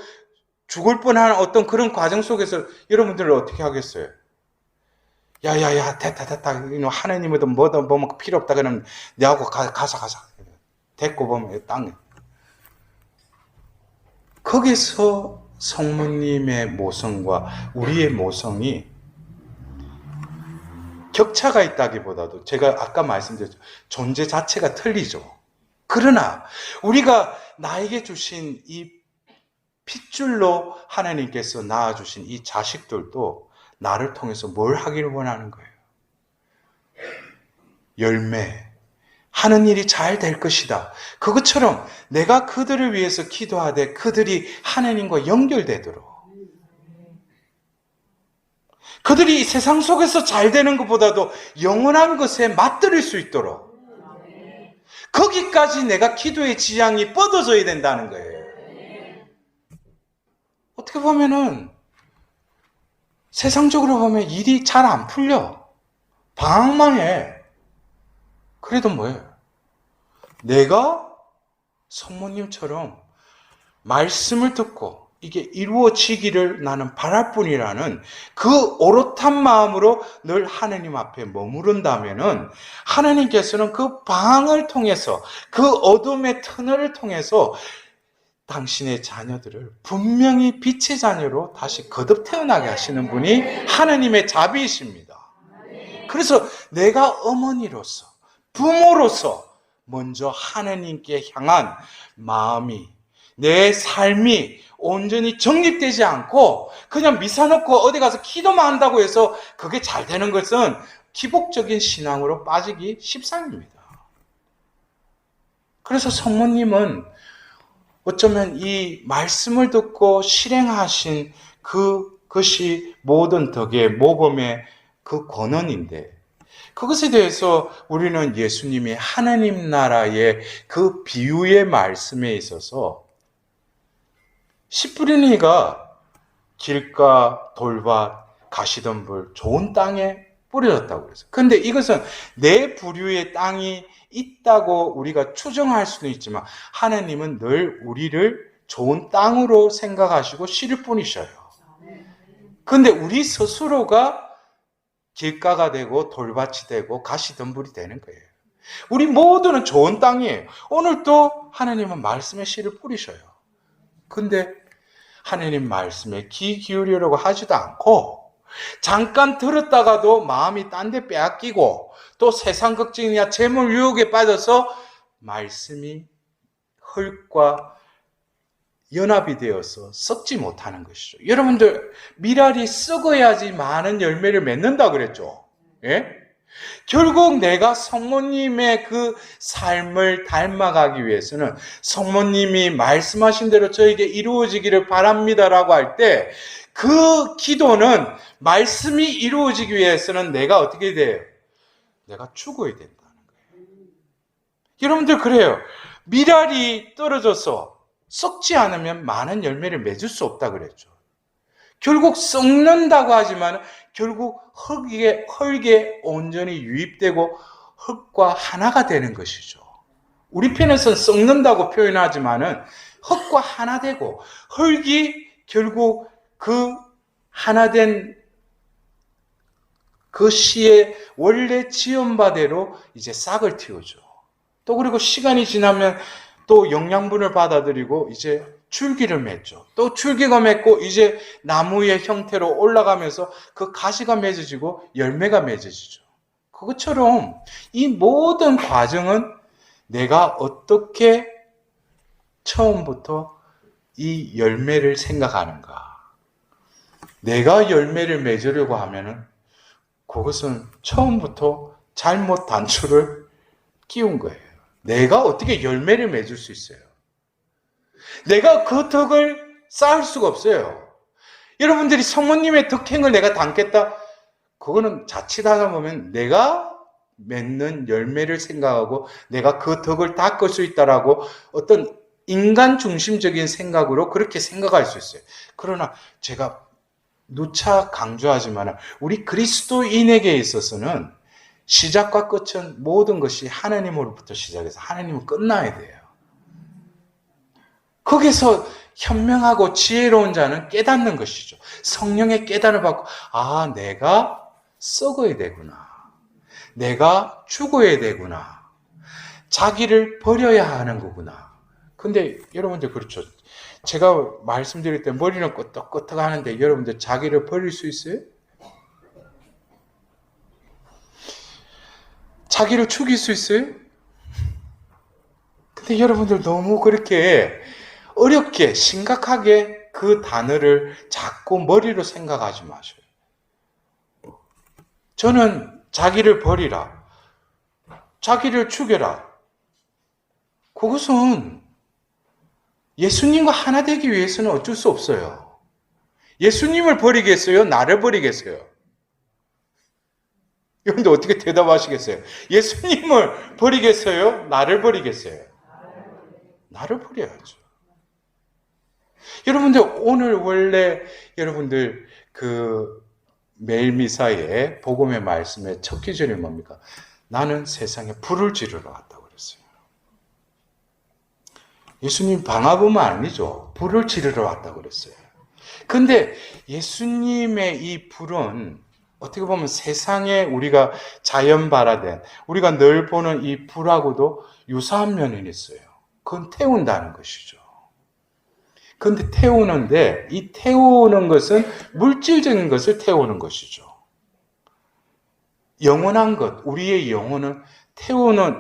A: 죽을 뻔한 어떤 그런 과정 속에서 여러분들은 어떻게 하겠어요? 야야야 됐다 하나님이든 뭐든 보면 필요 없다 그러면 내하고 가자 데리고 보면 땅에 거기서 성모님의 모성과 우리의 모성이 격차가 있다기보다도 제가 아까 말씀드렸죠. 존재 자체가 틀리죠. 그러나 우리가 나에게 주신 이 핏줄로 하나님께서 낳아주신 이 자식들도 나를 통해서 뭘 하기를 원하는 거예요? 열매, 하는 일이 잘 될 것이다. 그것처럼 내가 그들을 위해서 기도하되 그들이 하나님과 연결되도록 그들이 이 세상 속에서 잘 되는 것보다도 영원한 것에 맞들일 수 있도록 거기까지 내가 기도의 지향이 뻗어져야 된다는 거예요. 어떻게 보면은 세상적으로 보면 일이 잘 안 풀려. 방황만 해. 그래도 뭐예요? 내가 성모님처럼 말씀을 듣고 이게 이루어지기를 나는 바랄 뿐이라는 그 오롯한 마음으로 늘 하나님 앞에 머무른다면은 하나님께서는 그 방을 통해서 그 어둠의 터널을 통해서 당신의 자녀들을 분명히 빛의 자녀로 다시 거듭 태어나게 하시는 분이 하나님의 자비이십니다. 그래서 내가 어머니로서 부모로서 먼저 하나님께 향한 마음이 내 삶이 온전히 정립되지 않고 그냥 미사 놓고 어디 가서 기도만 한다고 해서 그게 잘 되는 것은 기복적인 신앙으로 빠지기 십상입니다. 그래서 성모님은 어쩌면 이 말씀을 듣고 실행하신 그것이 모든 덕의 모범의 그 권원인데 그것에 대해서 우리는 예수님이 하나님 나라의 그 비유의 말씀에 있어서 씨 뿌리는 이가 길가, 돌밭, 가시덤불, 좋은 땅에 뿌려졌다고 그랬어요. 그런데 이것은 내 부류의 땅이 있다고 우리가 추정할 수는 있지만 하나님은 늘 우리를 좋은 땅으로 생각하시고 씨를 뿌리셔요. 그런데 우리 스스로가 길가가 되고 돌밭이 되고 가시덤불이 되는 거예요. 우리 모두는 좋은 땅이에요. 오늘도 하나님은 말씀에 씨를 뿌리셔요. 근데 하나님 말씀에 귀 기울이려고 하지도 않고 잠깐 들었다가도 마음이 딴 데 빼앗기고 또 세상 걱정이나 재물 유혹에 빠져서 말씀이 흙과 연합이 되어서 썩지 못하는 것이죠. 여러분들 밀알이 썩어야지 많은 열매를 맺는다 그랬죠. 예? 결국 내가 성모님의 그 삶을 닮아가기 위해서는 성모님이 말씀하신 대로 저에게 이루어지기를 바랍니다라고 할 때 그 기도는 말씀이 이루어지기 위해서는 내가 어떻게 돼요? 내가 죽어야 된다는 거예요. 여러분들 그래요. 밀알이 떨어져서 썩지 않으면 많은 열매를 맺을 수 없다 그랬죠. 결국 썩는다고 하지만 결국 흙에 온전히 유입되고 흙과 하나가 되는 것이죠. 우리 편에서는 썩는다고 표현하지만은 흙과 하나 되고 흙이 결국 그 하나된 그 씨의 원래 지연바대로 이제 싹을 틔우죠. 또 그리고 시간이 지나면 또 영양분을 받아들이고 이제 줄기를 맺죠. 또 줄기가 맺고 이제 나무의 형태로 올라가면서 그 가시가 맺어지고 열매가 맺어지죠. 그것처럼 이 모든 과정은 내가 어떻게 처음부터 이 열매를 생각하는가. 내가 열매를 맺으려고 하면은 그것은 처음부터 잘못 단추를 끼운 거예요. 내가 어떻게 열매를 맺을 수 있어요? 내가 그 덕을 쌓을 수가 없어요. 여러분들이 성모님의 덕행을 내가 담겠다? 그거는 자칫하다 보면 내가 맺는 열매를 생각하고 내가 그 덕을 닦을 수 있다라고 어떤 인간 중심적인 생각으로 그렇게 생각할 수 있어요. 그러나 제가 누차 강조하지만 우리 그리스도인에게 있어서는 시작과 끝은 모든 것이 하나님으로부터 시작해서 하나님은 끝나야 돼요. 거기서 현명하고 지혜로운 자는 깨닫는 것이죠. 성령의 깨달음을 받고 아 내가 썩어야 되구나. 내가 죽어야 되구나. 자기를 버려야 하는 거구나. 근데 여러분들 그렇죠. 제가 말씀드릴 때 머리는 끄덕끄덕 하는데 여러분들 자기를 버릴 수 있어요? 자기를 죽일 수 있어요? 근데 여러분들 너무 그렇게 어렵게 심각하게 그 단어를 자꾸 머리로 생각하지 마세요. 저는 자기를 버리라. 자기를 죽여라. 그것은 예수님과 하나 되기 위해서는 어쩔 수 없어요. 예수님을 버리겠어요? 나를 버리겠어요? 여러분들 어떻게 대답하시겠어요? 예수님을 버리겠어요? 나를 버리겠어요? 나를 버려야죠. 여러분들 오늘 원래 여러분들 그 매일 미사의 복음의 말씀의 첫 기절이 뭡니까? 나는 세상에 불을 지르러 왔다고 그랬어요. 예수님 방화범은 아니죠. 불을 지르러 왔다고 그랬어요. 근데 예수님의 이 불은 어떻게 보면 세상에 우리가 자연 발화된, 우리가 늘 보는 이 불하고도 유사한 면이 있어요. 그건 태운다는 것이죠. 근데 태우는데, 이 태우는 것은 물질적인 것을 태우는 것이죠. 영원한 것, 우리의 영혼은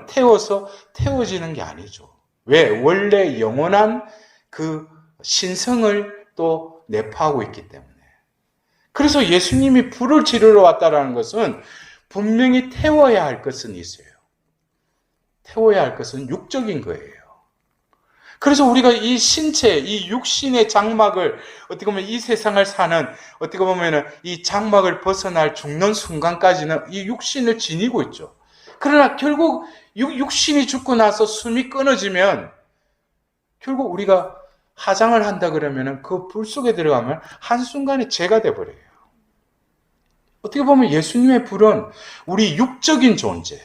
A: 태워서 태워지는 게 아니죠. 왜? 원래 영원한 그 신성을 또 내포하고 있기 때문에. 그래서 예수님이 불을 지르러 왔다는 것은 분명히 태워야 할 것은 있어요. 태워야 할 것은 육적인 거예요. 그래서 우리가 이 신체, 이 육신의 장막을 어떻게 보면 이 세상을 사는 어떻게 보면 이 장막을 벗어날 죽는 순간까지는 이 육신을 지니고 있죠. 그러나 결국 육신이 죽고 나서 숨이 끊어지면 결국 우리가 하장을 한다 그러면 그 불 속에 들어가면 한순간에 죄가 돼버려요. 어떻게 보면 예수님의 불은 우리 육적인 존재,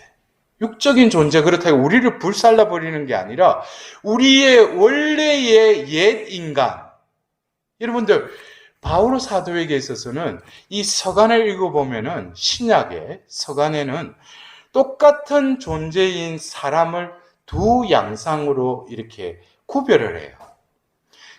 A: 그렇다고 우리를 불살라 버리는 게 아니라 우리의 원래의 옛 인간. 여러분들, 바오로 사도에게 있어서는 이 서간을 읽어보면은 신약의 서간에는 똑같은 존재인 사람을 두 양상으로 이렇게 구별을 해요.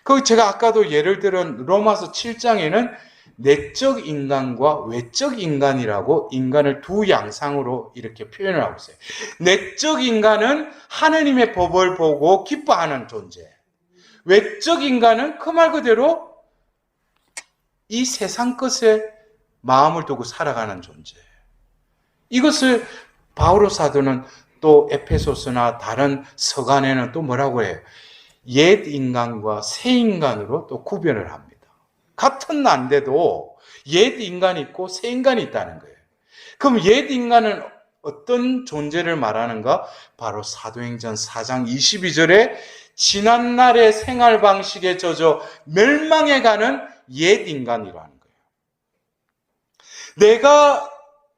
A: 그 제가 아까도 예를 들어 로마서 7장에는 내적 인간과 외적 인간이라고 인간을 두 양상으로 이렇게 표현을 하고 있어요. 내적 인간은 하느님의 법을 보고 기뻐하는 존재. 외적 인간은 그 말 그대로 이 세상 것에 마음을 두고 살아가는 존재. 이것을 바오로 사도는 또 에페소서나 다른 서간에는 또 뭐라고 해요? 옛 인간과 새 인간으로 또 구별을 합니다. 같은 난데도 옛 인간이 있고 새 인간이 있다는 거예요. 그럼 옛 인간은 어떤 존재를 말하는가? 바로 사도행전 4장 22절에 지난날의 생활 방식에 젖어 멸망해가는 옛 인간이라는 거예요. 내가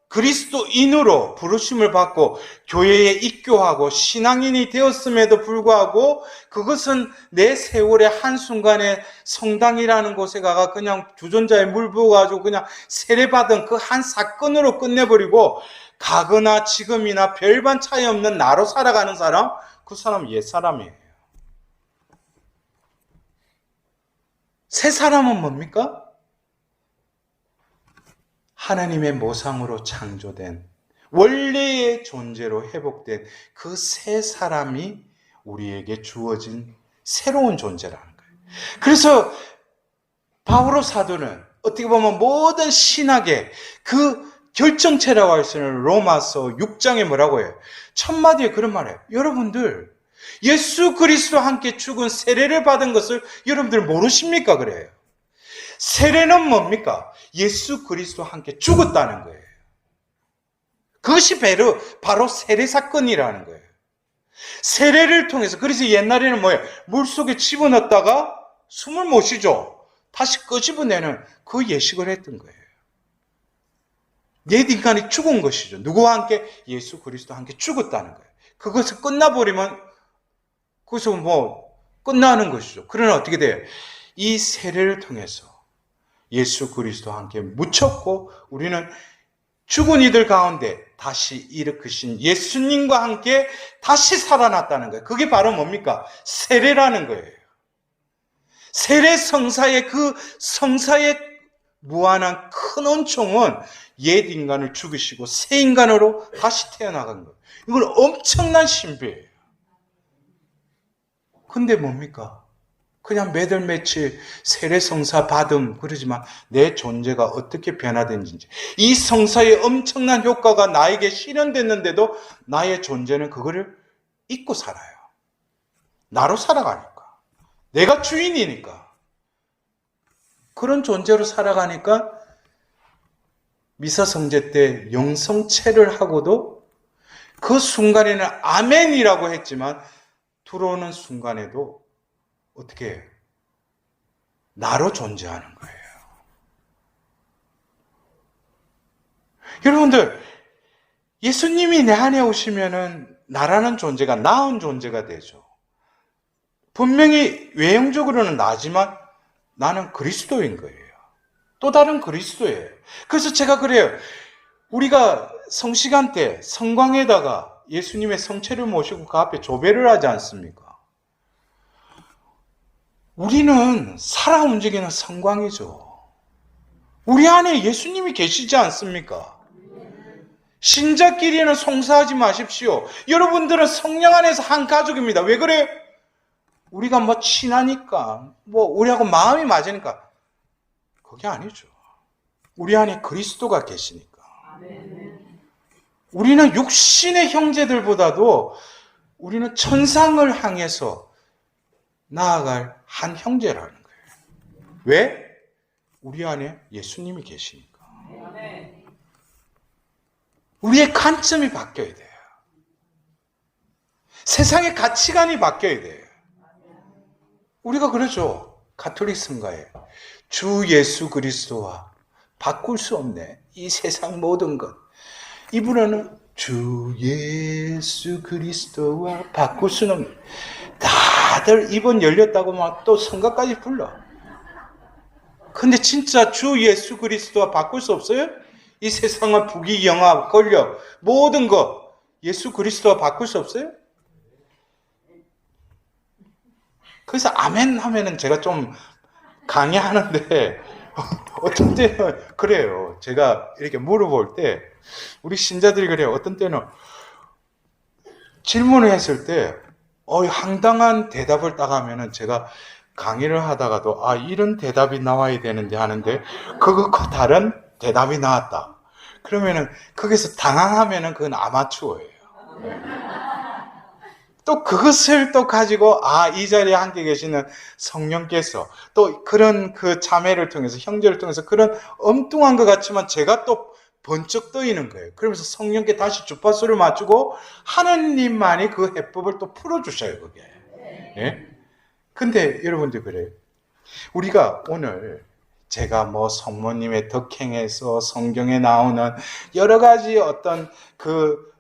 A: 그리스도인으로 부르심을 받고 교회에 입교하고 신앙인이 되었음에도 불구하고 그것은 내 세월의 한순간에 성당이라는 곳에 가가 그냥 주전자에 물 부어가지고 그냥 세례받은 그 한 사건으로 끝내버리고 가거나 지금이나 별반 차이 없는 나로 살아가는 사람, 그 사람은 옛사람이에요. 새 사람은 뭡니까? 하나님의 모상으로 창조된 원래의 존재로 회복된 그 새 사람이 우리에게 주어진 새로운 존재라는 거예요. 그래서 바오로 사도는 어떻게 보면 모든 신학의 그 결정체라고 할 수 있는 로마서 6장에 뭐라고 해요? 첫 마디에 그런 말을 해요. 여러분들 예수 그리스도와 함께 죽은 세례를 받은 것을 여러분들 모르십니까? 그래요. 세례는 뭡니까? 예수 그리스도와 함께 죽었다는 거예요. 그것이 바로 세례 사건이라는 거예요. 세례를 통해서, 그래서 옛날에는 뭐예요? 물속에 집어넣었다가 숨을 못 쉬죠. 다시 끄집어내는 그 예식을 했던 거예요. 옛 인간이 죽은 것이죠. 누구와 함께? 예수 그리스도와 함께 죽었다는 거예요. 그것을 끝나버리면 거기서 끝나는 것이죠. 그러나 어떻게 돼요? 이 세례를 통해서 예수 그리스도와 함께 묻혔고 우리는 죽은 이들 가운데 다시 일으키신 예수님과 함께 다시 살아났다는 거예요. 그게 바로 뭡니까? 세례라는 거예요. 세례 성사의 그 성사의 무한한 큰 은총은 옛 인간을 죽이시고 새 인간으로 다시 태어나간 거예요. 이건 엄청난 신비예요. 근데 뭡니까? 그냥 매달 며칠 세례 성사 받음 그러지만 내 존재가 어떻게 변화된지, 이 성사의 엄청난 효과가 나에게 실현됐는데도 나의 존재는 그거를 잊고 살아요. 나로 살아가니까. 내가 주인이니까. 그런 존재로 살아가니까 미사 성제 때 영성체를 하고도 그 순간에는 아멘이라고 했지만 들어오는 순간에도 어떻게 해요? 나로 존재하는 거예요. 여러분들, 예수님이 내 안에 오시면은 나라는 존재가 나은 존재가 되죠. 분명히 외형적으로는 나지만 나는 그리스도인 거예요. 또 다른 그리스도예요. 그래서 제가 그래요. 우리가 성시간 때 성광에다가 예수님의 성체를 모시고 그 앞에 조배를 하지 않습니까? 우리는 살아 움직이는 성광이죠. 우리 안에 예수님이 계시지 않습니까? 신자끼리는 송사하지 마십시오. 여러분들은 성령 안에서 한 가족입니다. 왜 그래요? 우리가 뭐 친하니까, 뭐 우리하고 마음이 맞으니까. 그게 아니죠. 우리 안에 그리스도가 계시니까. 우리는 육신의 형제들보다도 우리는 천상을 향해서 나아갈 한 형제라는 거예요. 왜? 우리 안에 예수님이 계시니까. 우리의 관점이 바뀌어야 돼요. 세상의 가치관이 바뀌어야 돼요. 우리가 그러죠. 가톨릭 성가에 주 예수 그리스도와 바꿀 수 없네. 이 세상 모든 것. 이분은 주 예수 그리스도와 바꿀 수는 없네. 다들 입은 열렸다고 막 또 성가까지 불러. 근데 진짜 주 예수 그리스도와 바꿀 수 없어요? 이 세상은 부귀, 영화, 권력, 모든 것 예수 그리스도와 바꿀 수 없어요? 그래서 아멘 하면은 제가 좀 강요하는데 어떤 때는 그래요. 제가 이렇게 물어볼 때 우리 신자들이 그래요. 어떤 때는 질문을 했을 때 황당한 대답을 딱 하면은 제가 강의를 하다가도 이런 대답이 나와야 되는데 하는데 그것과 다른 대답이 나왔다. 그러면은 거기서 당황하면은 그건 아마추어예요. 또 그것을 또 가지고 이 자리에 함께 계시는 성령께서 또 그런 그 자매를 통해서 형제를 통해서 그런 엉뚱한 것 같지만 제가 또 번쩍 떠있는 거예요. 그러면서 성령께 다시 주파수를 맞추고 하나님만이 그 해법을 또 풀어주셔요. 그게. 예? 근데 여러분들 그래요. 우리가 오늘 제가 뭐 성모님의 덕행에서 성경에 나오는 여러 가지 어떤 그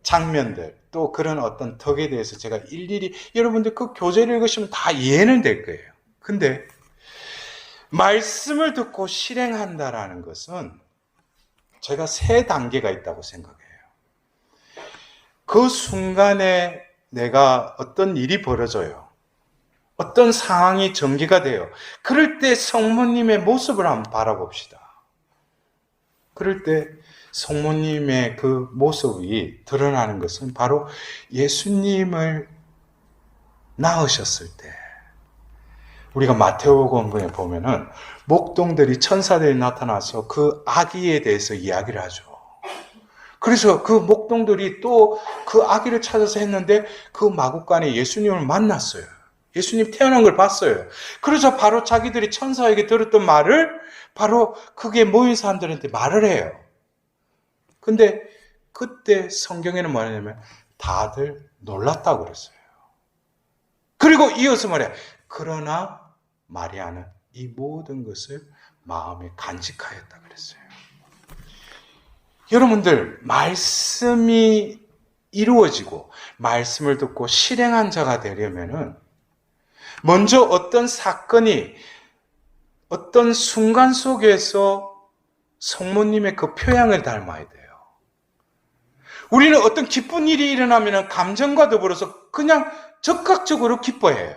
A: 장면들 또 그런 어떤 덕에 대해서 제가 일일이 여러분들 그 교재를 읽으시면 다 이해는 될 거예요. 근데 말씀을 듣고 실행한다라는 것은 제가 세 단계가 있다고 생각해요. 그 순간에 내가 어떤 일이 벌어져요. 어떤 상황이 전개가 돼요. 그럴 때 성모님의 모습을 한번 바라봅시다. 그럴 때 성모님의 그 모습이 드러나는 것은 바로 예수님을 낳으셨을 때 우리가 마태복음에 보면은 목동들이 천사들이 나타나서 그 아기에 대해서 이야기를 하죠. 그래서 그 목동들이 또 그 아기를 찾아서 했는데 그 마구간에 예수님을 만났어요. 예수님 태어난 걸 봤어요. 그래서 바로 자기들이 천사에게 들었던 말을 바로 그게 모인 사람들한테 말을 해요. 근데 그때 성경에는 뭐냐면 다들 놀랐다고 그랬어요. 그리고 이어서 말해요. 그러나 마리아는 이 모든 것을 마음에 간직하였다 그랬어요. 여러분들 말씀이 이루어지고 말씀을 듣고 실행한 자가 되려면은 먼저 어떤 사건이 어떤 순간 속에서 성모님의 그 표양을 닮아야 돼요. 우리는 어떤 기쁜 일이 일어나면 감정과 더불어서 그냥 즉각적으로 기뻐해요.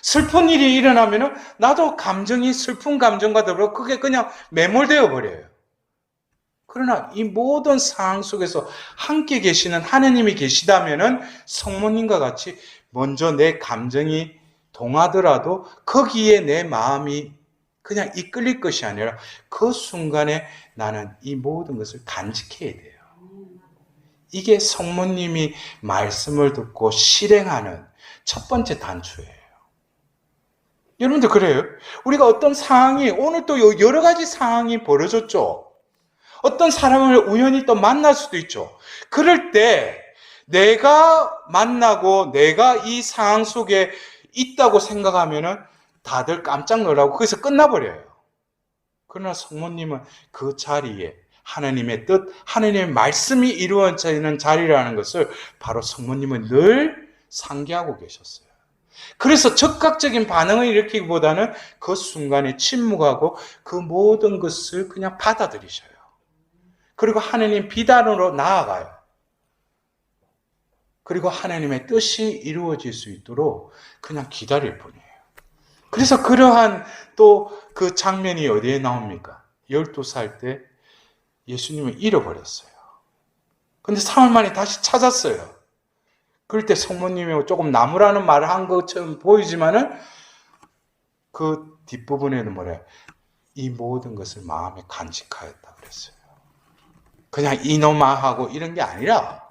A: 슬픈 일이 일어나면 나도 감정이 슬픈 감정과 더불어 그게 그냥 매몰되어 버려요. 그러나 이 모든 상황 속에서 함께 계시는 하느님이 계시다면 성모님과 같이 먼저 내 감정이 동하더라도 거기에 내 마음이 그냥 이끌릴 것이 아니라 그 순간에 나는 이 모든 것을 간직해야 돼요. 이게 성모님이 말씀을 듣고 실행하는 첫 번째 단추예요. 여러분들 그래요? 우리가 어떤 상황이 오늘 또 여러 가지 상황이 벌어졌죠. 어떤 사람을 우연히 또 만날 수도 있죠. 그럴 때 내가 만나고 내가 이 상황 속에 있다고 생각하면은 다들 깜짝 놀라고 거기서 끝나버려요. 그러나 성모님은 그 자리에 하나님의 뜻, 하나님의 말씀이 이루어지는 자리라는 것을 바로 성모님은 늘 상기하고 계셨어요. 그래서 즉각적인 반응을 일으키기보다는 그 순간에 침묵하고 그 모든 것을 그냥 받아들이셔요. 그리고 하나님 비단으로 나아가요. 그리고 하나님의 뜻이 이루어질 수 있도록 그냥 기다릴 뿐이에요. 그래서 그러한 또 그 장면이 어디에 나옵니까? 12살 때 예수님을 잃어버렸어요. 근데 사흘 만에 다시 찾았어요. 그럴 때 성모님이 조금 나무라는 말을 한 것처럼 보이지만은 그 뒷부분에는 뭐래요? 이 모든 것을 마음에 간직하였다 그랬어요. 그냥 이놈아 하고 이런 게 아니라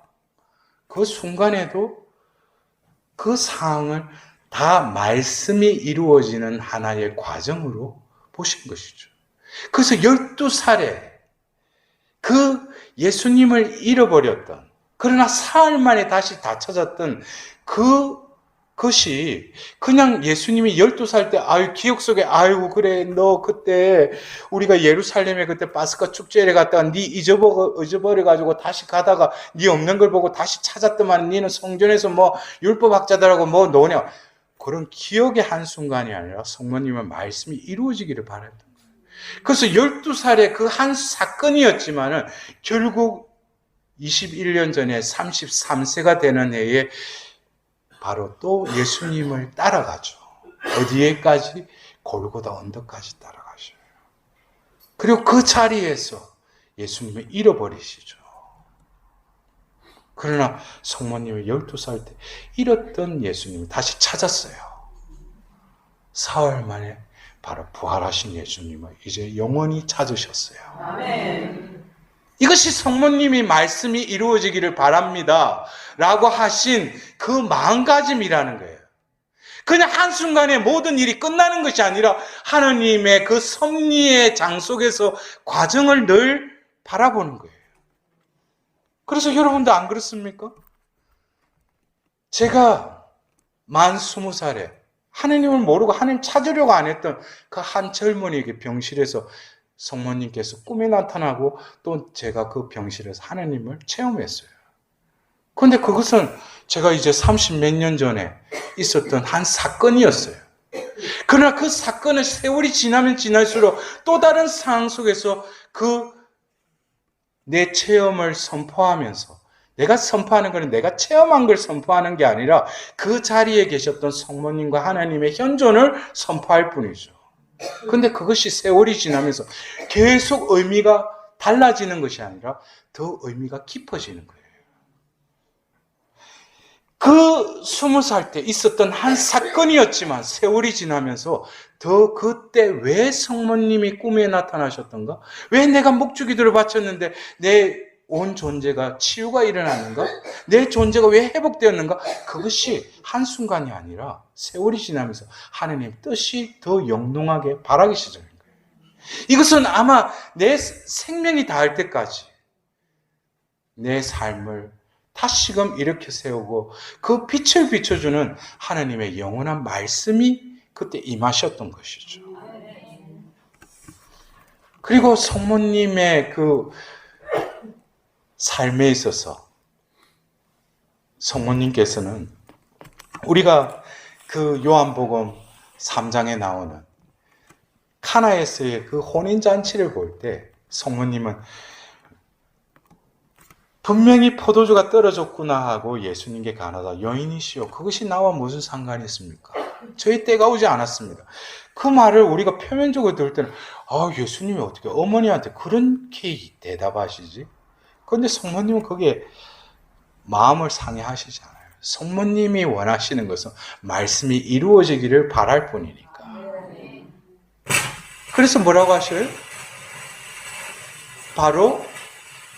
A: 그 순간에도 그 상황을 다 말씀이 이루어지는 하나의 과정으로 보신 것이죠. 그래서 12살에 그 예수님을 잃어버렸던, 그러나 사흘 만에 다시 다 찾았던 그것이 그냥 예수님이 12살 때, 아유, 기억 속에, 아유, 그래, 너 그때 우리가 예루살렘에 그때 파스카 축제를 갔다가 네 잊어버려가지고 다시 가다가 네 없는 걸 보고 다시 찾았더만 너는 성전에서 뭐 율법학자들하고 뭐 노냐. 그런 기억의 한순간이 아니라 성모님의 말씀이 이루어지기를 바랬던 거예요. 그래서 12살의 그 한 사건이었지만은 결국 21년 전에 33세가 되는 해에 바로 또 예수님을 따라가죠. 어디에까지? 골고다 언덕까지 따라가셔요. 그리고 그 자리에서 예수님을 잃어버리시죠. 그러나 성모님이 12살 때 잃었던 예수님을 다시 찾았어요. 사흘 만에 바로 부활하신 예수님을 이제 영원히 찾으셨어요.
B: 아멘.
A: 이것이 성모님이 말씀이 이루어지기를 바랍니다 라고 하신 그 마음가짐이라는 거예요. 그냥 한순간에 모든 일이 끝나는 것이 아니라 하나님의 그 섭리의 장 속에서 과정을 늘 바라보는 거예요. 그래서 여러분도 안 그렇습니까? 제가 만 20살에 하나님을 모르고 하나님 찾으려고 안 했던 그 한 젊은이에게 병실에서 성모님께서 꿈에 나타나고 또 제가 그 병실에서 하나님을 체험했어요. 그런데 그것은 제가 이제 30 몇 년 전에 있었던 한 사건이었어요. 그러나 그 사건은 세월이 지나면 지날수록 또 다른 상황 속에서 그 내 체험을 선포하면서, 내가 선포하는 것은 내가 체험한 걸 선포하는 게 아니라 그 자리에 계셨던 성모님과 하나님의 현존을 선포할 뿐이죠. 근데 그것이 세월이 지나면서 계속 의미가 달라지는 것이 아니라 더 의미가 깊어지는 거예요. 그 20살 때 있었던 한 사건이었지만 세월이 지나면서 더 그때 왜 성모님이 꿈에 나타나셨던가? 왜 내가 목주기도를 바쳤는데 내 온 존재가 치유가 일어났는가? 내 존재가 왜 회복되었는가? 그것이 한순간이 아니라 세월이 지나면서 하나님의 뜻이 더 영롱하게 바라기 시작한 거예요. 이것은 아마 내 생명이 닿을 때까지 내 삶을 다시금 일으켜 세우고 그 빛을 비춰주는 하나님의 영원한 말씀이 그때 임하셨던 것이죠. 그리고 성모님의 그 삶에 있어서 성모님께서는 우리가 그 요한복음 3장에 나오는 카나에서의 그 혼인잔치를 볼 때 성모님은 분명히 포도주가 떨어졌구나 하고 예수님께 가나다 여인이시여 그것이 나와 무슨 상관이 있습니까? 저희 때가 오지 않았습니다. 그 말을 우리가 표면적으로 들을 때는 예수님이 어떻게 어머니한테 그렇게 대답하시지? 그런데 성모님은 거기에 마음을 상해하시지 않아요. 성모님이 원하시는 것은 말씀이 이루어지기를 바랄 뿐이니까. 그래서 뭐라고 하셔요? 바로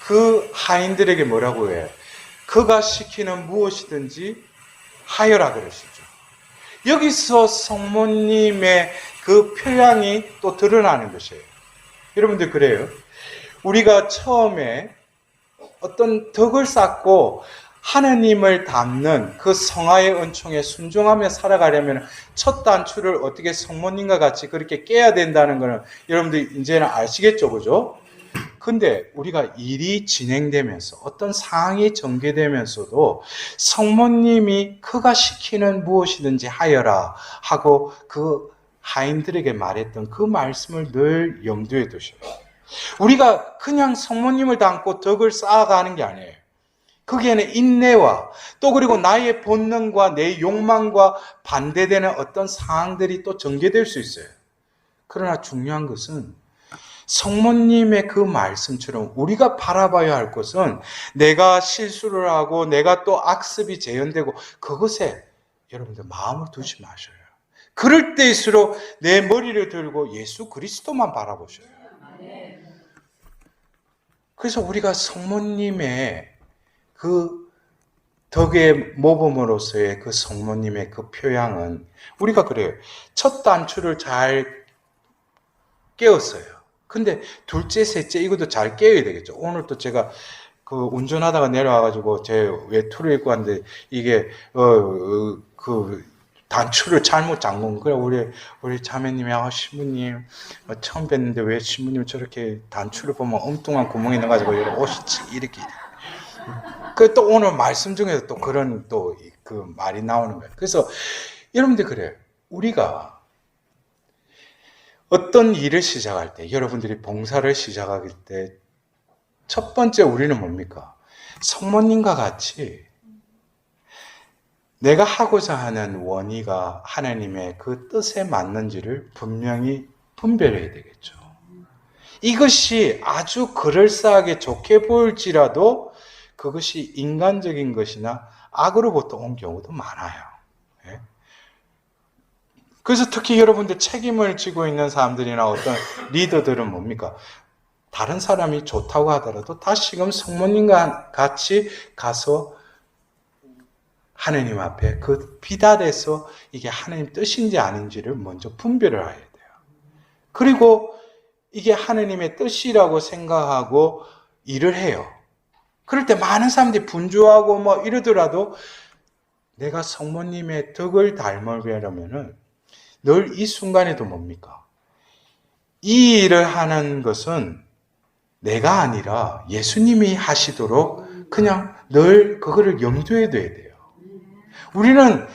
A: 그 하인들에게 뭐라고 해요? 그가 시키는 무엇이든지 하여라 그러시죠. 여기서 성모님의 그 표양이 또 드러나는 것이에요. 여러분들 그래요? 우리가 처음에 어떤 덕을 쌓고 하나님을 닮는 그 성화의 은총에 순종하며 살아가려면 첫 단추를 어떻게 성모님과 같이 그렇게 깨야 된다는 것은 여러분들 이제는 아시겠죠, 그죠? 근데 우리가 일이 진행되면서 어떤 상황이 전개되면서도 성모님이 그가 시키는 무엇이든지 하여라 하고 그 하인들에게 말했던 그 말씀을 늘 염두에 두셔요. 우리가 그냥 성모님을 담고 덕을 쌓아가는 게 아니에요. 거기에는 인내와 또 그리고 나의 본능과 내 욕망과 반대되는 어떤 상황들이 또 전개될 수 있어요. 그러나 중요한 것은 성모님의 그 말씀처럼 우리가 바라봐야 할 것은 내가 실수를 하고 내가 또 악습이 재현되고 그것에 여러분들 마음을 두지 마셔요. 그럴 때일수록 내 머리를 들고 예수 그리스도만 바라보셔요. 그래서 우리가 성모님의 그 덕의 모범으로서의 그 성모님의 그 표양은 우리가 그래요. 첫 단추를 잘 깨웠어요. 근데 둘째, 셋째 이것도 잘 깨야 되겠죠. 오늘 또 제가 그 운전하다가 내려와가지고 제 외투를 입고 왔는데 이게 그 단추를 잘못 잠근 거예요. 우리 자매님이 신부님 처음 뵀는데 왜 신부님 저렇게 단추를 보면 엉뚱한 구멍이 나가지고 옷이 이렇게 그 또 오늘 말씀 중에서 또 그런 또 그 말이 나오는 거예요. 그래서 여러분들 그래요. 우리가 어떤 일을 시작할 때, 여러분들이 봉사를 시작할 때 첫 번째 우리는 뭡니까? 성모님과 같이 내가 하고자 하는 원의가 하나님의 그 뜻에 맞는지를 분명히 분별해야 되겠죠. 이것이 아주 그럴싸하게 좋게 보일지라도 그것이 인간적인 것이나 악으로부터 온 경우도 많아요. 예? 그래서 특히 여러분들 책임을 지고 있는 사람들이나 어떤 리더들은 뭡니까? 다른 사람이 좋다고 하더라도 다시금 성모님과 같이 가서 하나님 앞에 그 비달에서 이게 하나님 뜻인지 아닌지를 먼저 분별을 해야 돼요. 그리고 이게 하나님의 뜻이라고 생각하고 일을 해요. 그럴 때 많은 사람들이 분주하고 뭐 이러더라도 내가 성모님의 덕을 닮으려면은 늘 이 순간에도 뭡니까? 이 일을 하는 것은 내가 아니라 예수님이 하시도록 그냥 늘 그거를 염두에 둬야 돼요. 우리는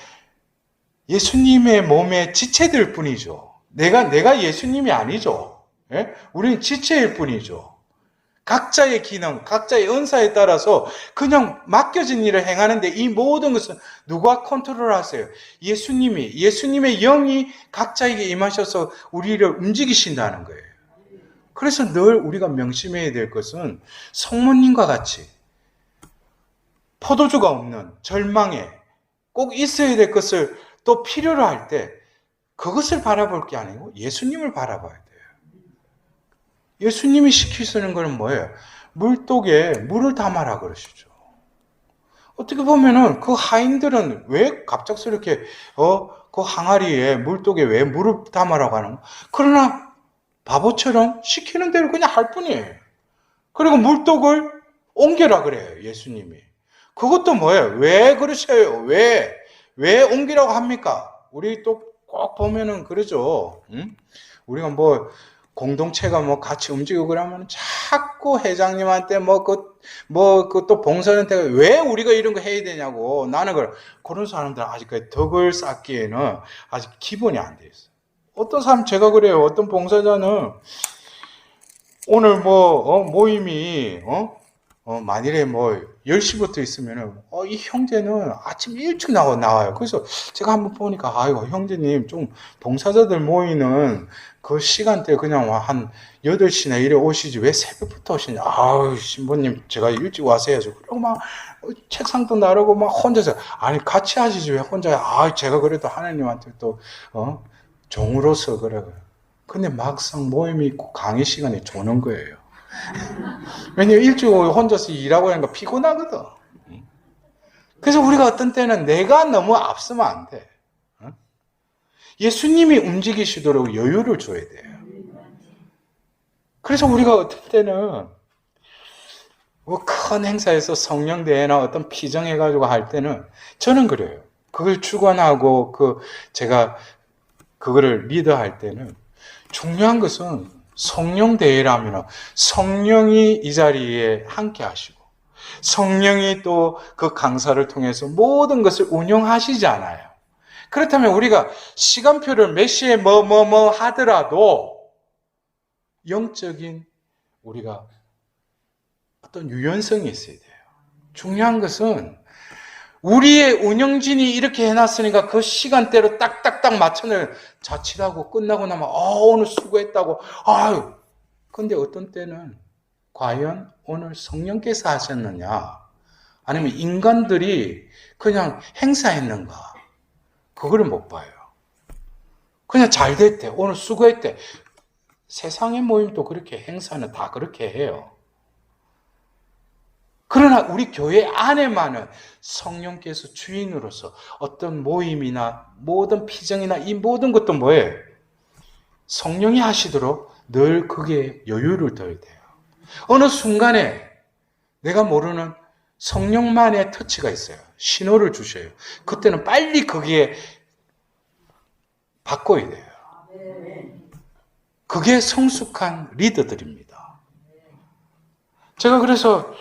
A: 예수님의 몸의 지체들 뿐이죠. 내가 예수님이 아니죠. 예? 우리는 지체일 뿐이죠. 각자의 기능, 각자의 은사에 따라서 그냥 맡겨진 일을 행하는데 이 모든 것은 누가 컨트롤하세요? 예수님의 영이 각자에게 임하셔서 우리를 움직이신다는 거예요. 그래서 늘 우리가 명심해야 될 것은 성모님과 같이 포도주가 없는 절망에 꼭 있어야 될 것을 또 필요로 할 때 그것을 바라볼 게 아니고 예수님을 바라봐야 돼요. 예수님이 시키시는 것은 뭐예요? 물독에 물을 담아라 그러시죠. 어떻게 보면은 그 하인들은 왜 갑작스럽게 그 항아리에 물독에 왜 물을 담아라고 하는 거? 그러나 바보처럼 시키는 대로 그냥 할 뿐이에요. 그리고 물독을 옮겨라 그래요, 예수님이. 그것도 뭐예요? 왜 그러셔요? 왜 옮기라고 합니까? 우리 또 꼭 보면은 그러죠. 응? 우리가 뭐 공동체가 뭐 같이 움직이고 그러면 자꾸 회장님한테 또 봉사한테 왜 우리가 이런 거 해야 되냐고 나는 그런 사람들은 아직까지 덕을 쌓기에는 아직 기본이 안 돼 있어요. 어떤 사람 제가 그래요. 어떤 봉사자는 오늘 모임이 만일에 10시부터 있으면은 이 형제는 아침 일찍 나와요. 그래서 제가 한번 보니까 아이고 형제님 좀 봉사자들 모이는 그 시간대 그냥 한 8시나 이래 오시지 왜 새벽부터 오시냐. 아유 신부님 제가 일찍 와서 해야죠. 그리고 막 책상도 나르고 막 혼자서 아니 같이 하시지 왜 혼자. 아 제가 그래도 하나님한테 또 종으로서 그래. 근데 막상 모임이 있고 강의 시간에 조는 거예요. 왜냐면 일찍 혼자서 일하고 하니까 피곤하거든. 그래서 우리가 어떤 때는 내가 너무 앞서면 안 돼. 예수님이 움직이시도록 여유를 줘야 돼요. 그래서 우리가 어떤 때는 큰 행사에서 성령대회나 어떤 피정해가지고 할 때는 저는 그래요. 그걸 주관하고 제가 그거를 리더할 때는 중요한 것은 성령 대회라면 성령이 이 자리에 함께 하시고 성령이 또 그 강사를 통해서 모든 것을 운영하시잖아요. 그렇다면 우리가 시간표를 몇 시에 뭐 하더라도 영적인 우리가 어떤 유연성이 있어야 돼요. 중요한 것은 우리의 운영진이 이렇게 해놨으니까 그 시간대로 딱딱딱 맞춰서 자취하고 끝나고 나면 오늘 수고했다고. 아유. 근데 어떤 때는 과연 오늘 성령께서 하셨느냐 아니면 인간들이 그냥 행사했는가 그거를 못 봐요. 그냥 잘 됐대. 오늘 수고했대. 세상의 모임도 그렇게 행사는 다 그렇게 해요. 그러나 우리 교회 안에만은 성령께서 주인으로서 어떤 모임이나 모든 피정이나 이 모든 것도 뭐예요? 성령이 하시도록 늘 그게 여유를 둬야 돼요. 어느 순간에 내가 모르는 성령만의 터치가 있어요. 신호를 주셔요. 그때는 빨리 거기에 바꿔야 돼요. 그게 성숙한 리더들입니다. 제가 그래서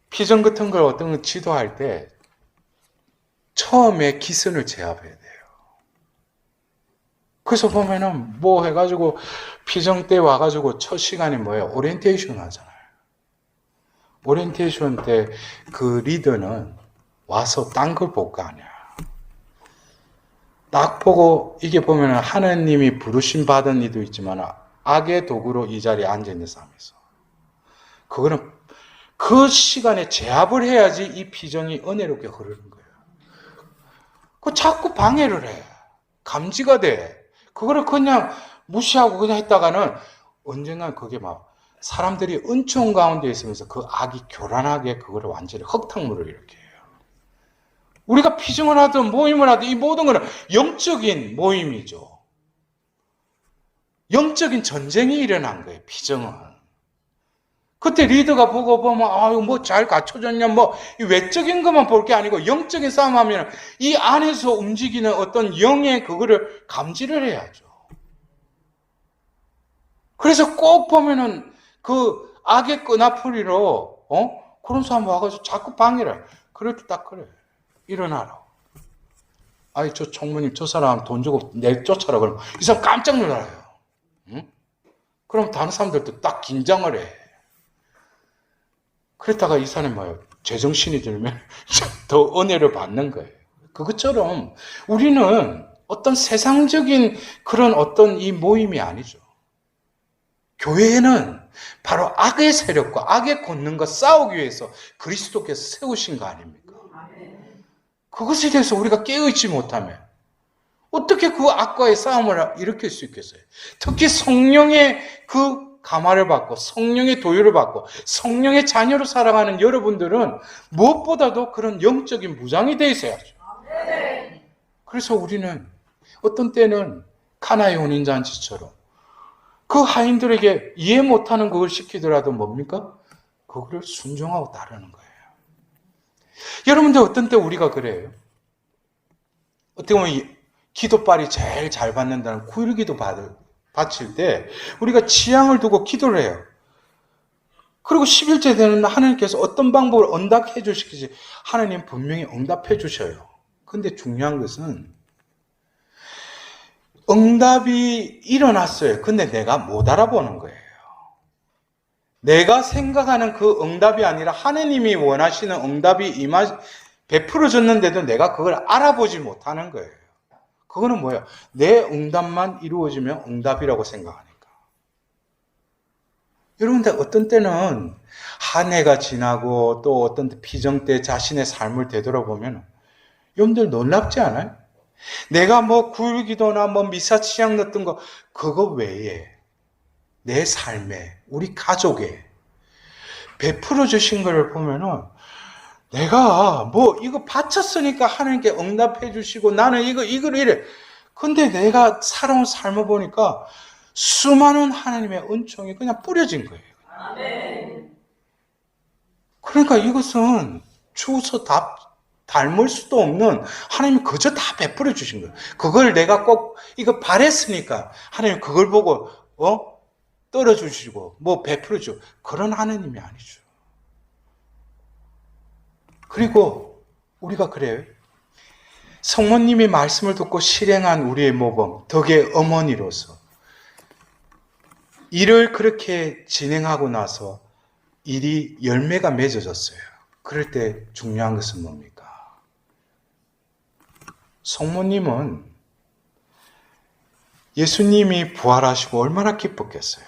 A: 피정 같은 걸 어떤 걸 지도할 때 처음에 기선을 제압해야 돼요. 그래서 보면은 뭐 해가지고 피정 때 와가지고 첫 시간이 뭐예요? 오리엔테이션 하잖아요. 오리엔테이션 때 그 리더는 와서 딴 걸 볼 거 아니야. 딱 보고 이게 보면은 하나님이 부르심 받은 이도 있지만 악의 도구로 이 자리에 앉아있는 사람이 있어. 그거는 그 시간에 제압을 해야지 이 피정이 은혜롭게 흐르는 거예요. 그 자꾸 방해를 해. 감지가 돼. 그거를 그냥 무시하고 그냥 했다가는 언젠간 그게 막 사람들이 은총 가운데 있으면서 그 악이 교란하게 그거를 완전히 흙탕물을 일으켜요. 우리가 피정을 하든 모임을 하든 이 모든 것은 영적인 모임이죠. 영적인 전쟁이 일어난 거예요. 피정은. 그때 리더가 보고 보면 아유 뭐 잘 갖춰졌냐 뭐 이 외적인 것만 볼 게 아니고 영적인 싸움하면 이 안에서 움직이는 어떤 영의 그거를 감지를 해야죠. 그래서 꼭 보면은 그 악의 끈아풀이로 그런 사람 와가지고 자꾸 방해를 해. 그럴 때 딱 그래. 일어나라. 아이 저 총무님 저 사람 돈 주고 내쫓아라 그러면 이 사람 깜짝 놀라요. 응? 그럼 다른 사람들도 딱 긴장을 해. 그랬다가 이 사람이 뭐예요? 제정신이 들면 더 은혜를 받는 거예요. 그것처럼 우리는 어떤 세상적인 그런 어떤 이 모임이 아니죠. 교회는 바로 악의 세력과 악의 권능과 싸우기 위해서 그리스도께서 세우신 거 아닙니까? 그것에 대해서 우리가 깨어있지 못하면 어떻게 그 악과의 싸움을 일으킬 수 있겠어요? 특히 성령의 그 감화를 받고 성령의 도유를 받고 성령의 자녀로 살아가는 여러분들은 무엇보다도 그런 영적인 무장이 되어 있어야죠. 그래서 우리는 어떤 때는 카나의 혼인잔치처럼 그 하인들에게 이해 못하는 그걸 시키더라도 뭡니까? 그거를 순종하고 따르는 거예요. 여러분들 어떤 때 우리가 그래요? 어떻게 보면 기도빨이 제일 잘 받는다는 9일 기도 바칠 때 우리가 지향을 두고 기도를 해요. 그리고 10일째 되는 하나님께서 어떤 방법을 응답해 주시는지 하나님 분명히 응답해 주셔요. 근데 중요한 것은 응답이 일어났어요. 근데 내가 못 알아보는 거예요. 내가 생각하는 그 응답이 아니라 하나님이 원하시는 응답이 베풀어졌는데도 내가 그걸 알아보지 못하는 거예요. 그거는 뭐예요? 내 응답만 이루어지면 응답이라고 생각하니까. 여러분들 어떤 때는 한 해가 지나고 또 어떤 피정 때 자신의 삶을 되돌아보면 여러분들 놀랍지 않아요? 내가 뭐 굴기도나 뭐 미사 치약 넣었던 거 그거 외에 내 삶에 우리 가족에 베풀어 주신 것을 보면은 내가 뭐 이거 바쳤으니까 하나님께 응답해 주시고 나는 이걸 이래. 근데 내가 살아온 삶을 보니까 수많은 하나님의 은총이 그냥 뿌려진 거예요. 아멘. 그러니까 이것은 주워서 다 닮을 수도 없는 하나님이 그저 다 베풀어 주신 거예요. 그걸 내가 꼭 이거 바랬으니까 하나님 그걸 보고 떨어주시고 뭐 베풀어주고 그런 하느님이 아니죠. 그리고 우리가 그래요. 성모님이 말씀을 듣고 실행한 우리의 모범, 덕의 어머니로서 일을 그렇게 진행하고 나서 일이 열매가 맺어졌어요. 그럴 때 중요한 것은 뭡니까? 성모님은 예수님이 부활하시고 얼마나 기뻤겠어요.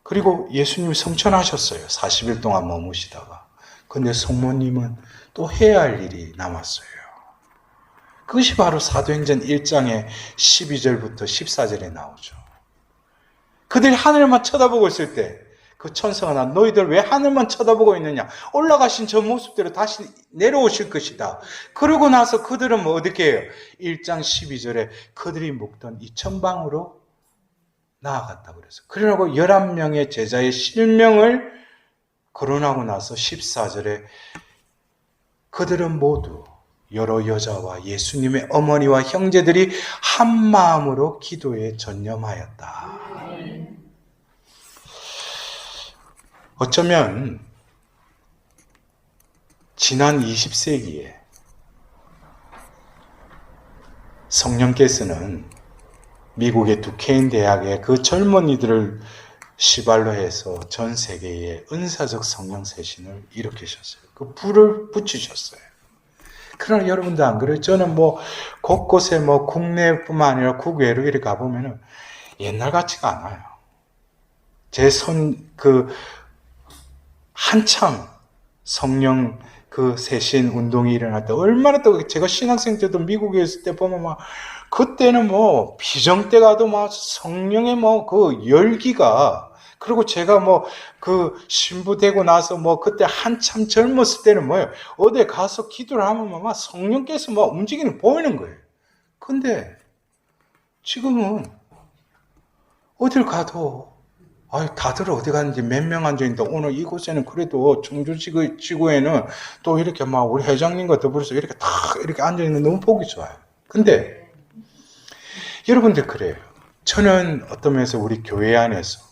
A: 그리고 예수님이 성천하셨어요. 40일 동안 머무시다가. 근데 성모님은 또 해야 할 일이 남았어요. 그것이 바로 사도행전 1장의 12절부터 14절에 나오죠. 그들이 하늘만 쳐다보고 있을 때 그 천사가 나 너희들 왜 하늘만 쳐다보고 있느냐? 올라가신 저 모습대로 다시 내려오실 것이다. 그러고 나서 그들은 뭐 어떻게 해요? 1장 12절에 그들이 묵던 이천방으로 나아갔다고 그래서. 그러고 11명의 제자의 실명을 거론하고 나서 14절에 그들은 모두 여러 여자와 예수님의 어머니와 형제들이 한 마음으로 기도에 전념하였다. 어쩌면 지난 20세기에 성령께서는 미국의 두케인 대학의 그 젊은이들을 시발로 해서 전 세계에 은사적 성령 세신을 일으키셨어요. 그 불을 붙이셨어요. 그러나 여러분도 안 그래요? 저는 뭐 곳곳에 뭐 국내뿐만 아니라 국외로 이렇게 가보면은 옛날 같지가 않아요. 한참 성령 그 세신 운동이 일어날 때 얼마나 또 제가 신학생 때도 미국에 있을 때 보면 막 그때는 뭐 비정 때 가도 막 성령의 뭐 그 열기가 그리고 제가 뭐 그 신부 되고 나서 뭐 그때 한참 젊었을 때는 뭐예요? 어디에 가서 기도를 하면 막 성령께서 막 움직이는 보이는 거예요. 근데 지금은 어딜 가도 다들 어디 갔는지 몇 명 앉아있는데 오늘 이곳에는 그래도 청주지구에는 또 이렇게 막 우리 회장님과 더불어서 이렇게 다 이렇게 앉아있는 너무 보기 좋아요. 근데 여러분들 그래요. 저는 어떤 면에서 우리 교회 안에서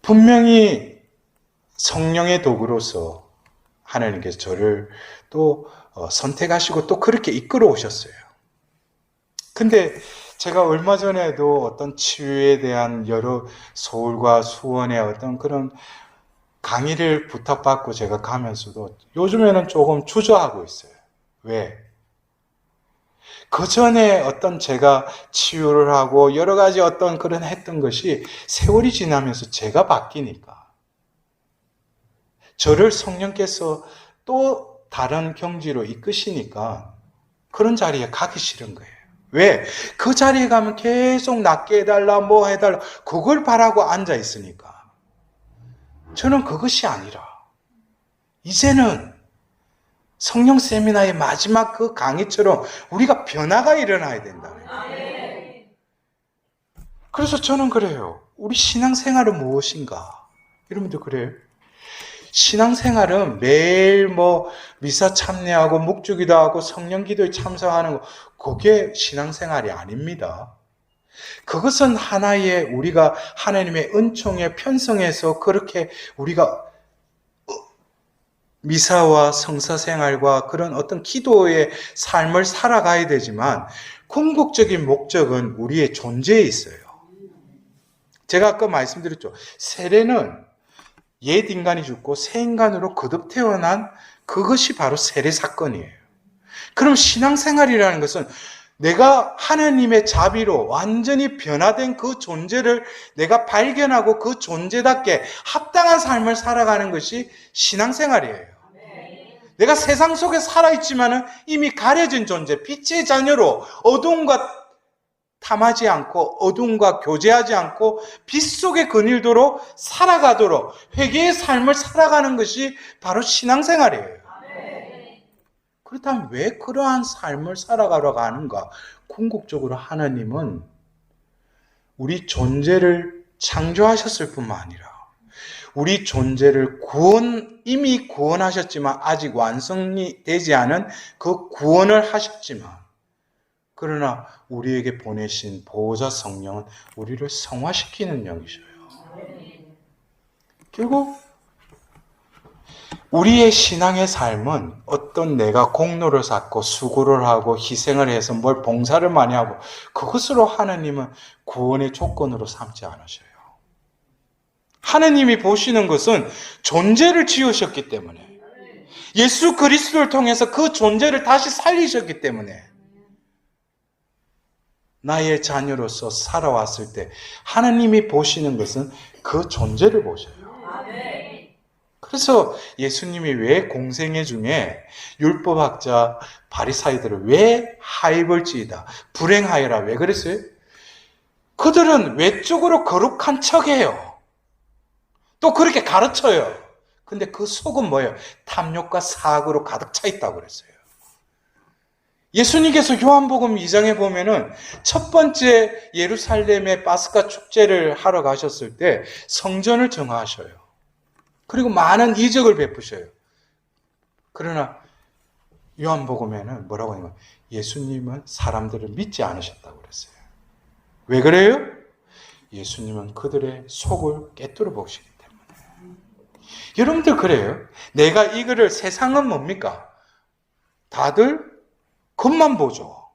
A: 분명히 성령의 도구로서 하나님께서 저를 또 선택하시고 또 그렇게 이끌어 오셨어요. 근데 제가 얼마 전에도 어떤 치유에 대한 여러 서울과 수원의 어떤 그런 강의를 부탁받고 제가 가면서도 요즘에는 조금 주저하고 있어요. 왜? 그 전에 어떤 제가 치유를 하고 여러 가지 어떤 그런 했던 것이 세월이 지나면서 제가 바뀌니까 저를 성령께서 또 다른 경지로 이끄시니까 그런 자리에 가기 싫은 거예요. 왜? 그 자리에 가면 계속 낫게 해달라, 뭐 해달라, 그걸 바라고 앉아 있으니까. 저는 그것이 아니라, 이제는 성령 세미나의 마지막 그 강의처럼 우리가 변화가 일어나야 된다는 거예요. 그래서 저는 그래요. 우리 신앙생활은 무엇인가? 여러분들 그래요? 신앙생활은 매일 뭐 미사 참여하고 묵주기도 하고 성령기도에 참석하는 거 그게 신앙생활이 아닙니다. 그것은 하나의 우리가 하나님의 은총에 편성해서 그렇게 우리가 미사와 성사생활과 그런 어떤 기도의 삶을 살아가야 되지만 궁극적인 목적은 우리의 존재에 있어요. 제가 아까 말씀드렸죠. 세례는 옛 인간이 죽고 새 인간으로 거듭 태어난 그것이 바로 세례 사건이에요. 그럼 신앙생활이라는 것은 내가 하나님의 자비로 완전히 변화된 그 존재를 내가 발견하고 그 존재답게 합당한 삶을 살아가는 것이 신앙생활이에요. 내가 세상 속에 살아있지만은 이미 가려진 존재, 빛의 자녀로 어두움과 탐하지 않고 어둠과 교제하지 않고 빛 속에 거닐도록 살아가도록 회개의 삶을 살아가는 것이 바로 신앙생활이에요. 그렇다면 왜 그러한 삶을 살아가려고 하는가? 궁극적으로 하나님은 우리 존재를 창조하셨을 뿐만 아니라 우리 존재를 이미 구원하셨지만 아직 완성이 되지 않은 그 구원을 하셨지만 그러나 우리에게 보내신 보호자 성령은 우리를 성화시키는 영이셔요. 결국 우리의 신앙의 삶은 어떤 내가 공로를 쌓고 수고를 하고 희생을 해서 뭘 봉사를 많이 하고 그것으로 하나님은 구원의 조건으로 삼지 않으셔요. 하나님이 보시는 것은 존재를 지으셨기 때문에, 예수 그리스도를 통해서 그 존재를 다시 살리셨기 때문에 나의 자녀로서 살아왔을 때 하나님이 보시는 것은 그 존재를 보셔요. 그래서 예수님이 왜 공생애 중에 율법학자 바리사이들을 왜 하입을지이다, 불행하여라 왜 그랬어요? 그들은 외적으로 거룩한 척해요. 또 그렇게 가르쳐요. 근데 그 속은 뭐예요? 탐욕과 사악으로 가득 차 있다고 그랬어요. 예수님께서 요한복음 2장에 보면은 첫 번째 예루살렘의 파스카 축제를 하러 가셨을 때 성전을 정하셔요. 그리고 많은 이적을 베푸셔요. 그러나 요한복음에는 뭐라고 하냐면 예수님은 사람들을 믿지 않으셨다고 그랬어요. 왜 그래요? 예수님은 그들의 속을 깨뚫어 보시기 때문에. 여러분들 그래요? 내가 이거를, 세상은 뭡니까? 다들 겉만 보죠.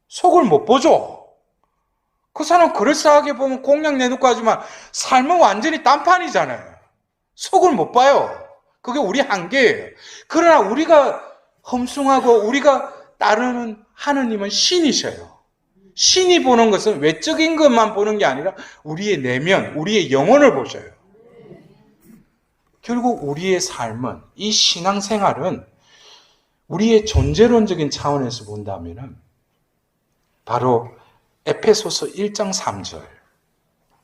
A: 속을 못 보죠. 그 사람 그럴싸하게 보면 공약 내놓고 하지만 삶은 완전히 딴판이잖아요. 속을 못 봐요. 그게 우리 한계예요. 그러나 우리가 험숭하고 우리가 따르는 하느님은 신이셔요. 신이 보는 것은 외적인 것만 보는 게 아니라 우리의 내면, 우리의 영혼을 보셔요. 결국 우리의 삶은, 이 신앙생활은 우리의 존재론적인 차원에서 본다면 바로 에페소서 1장 3절,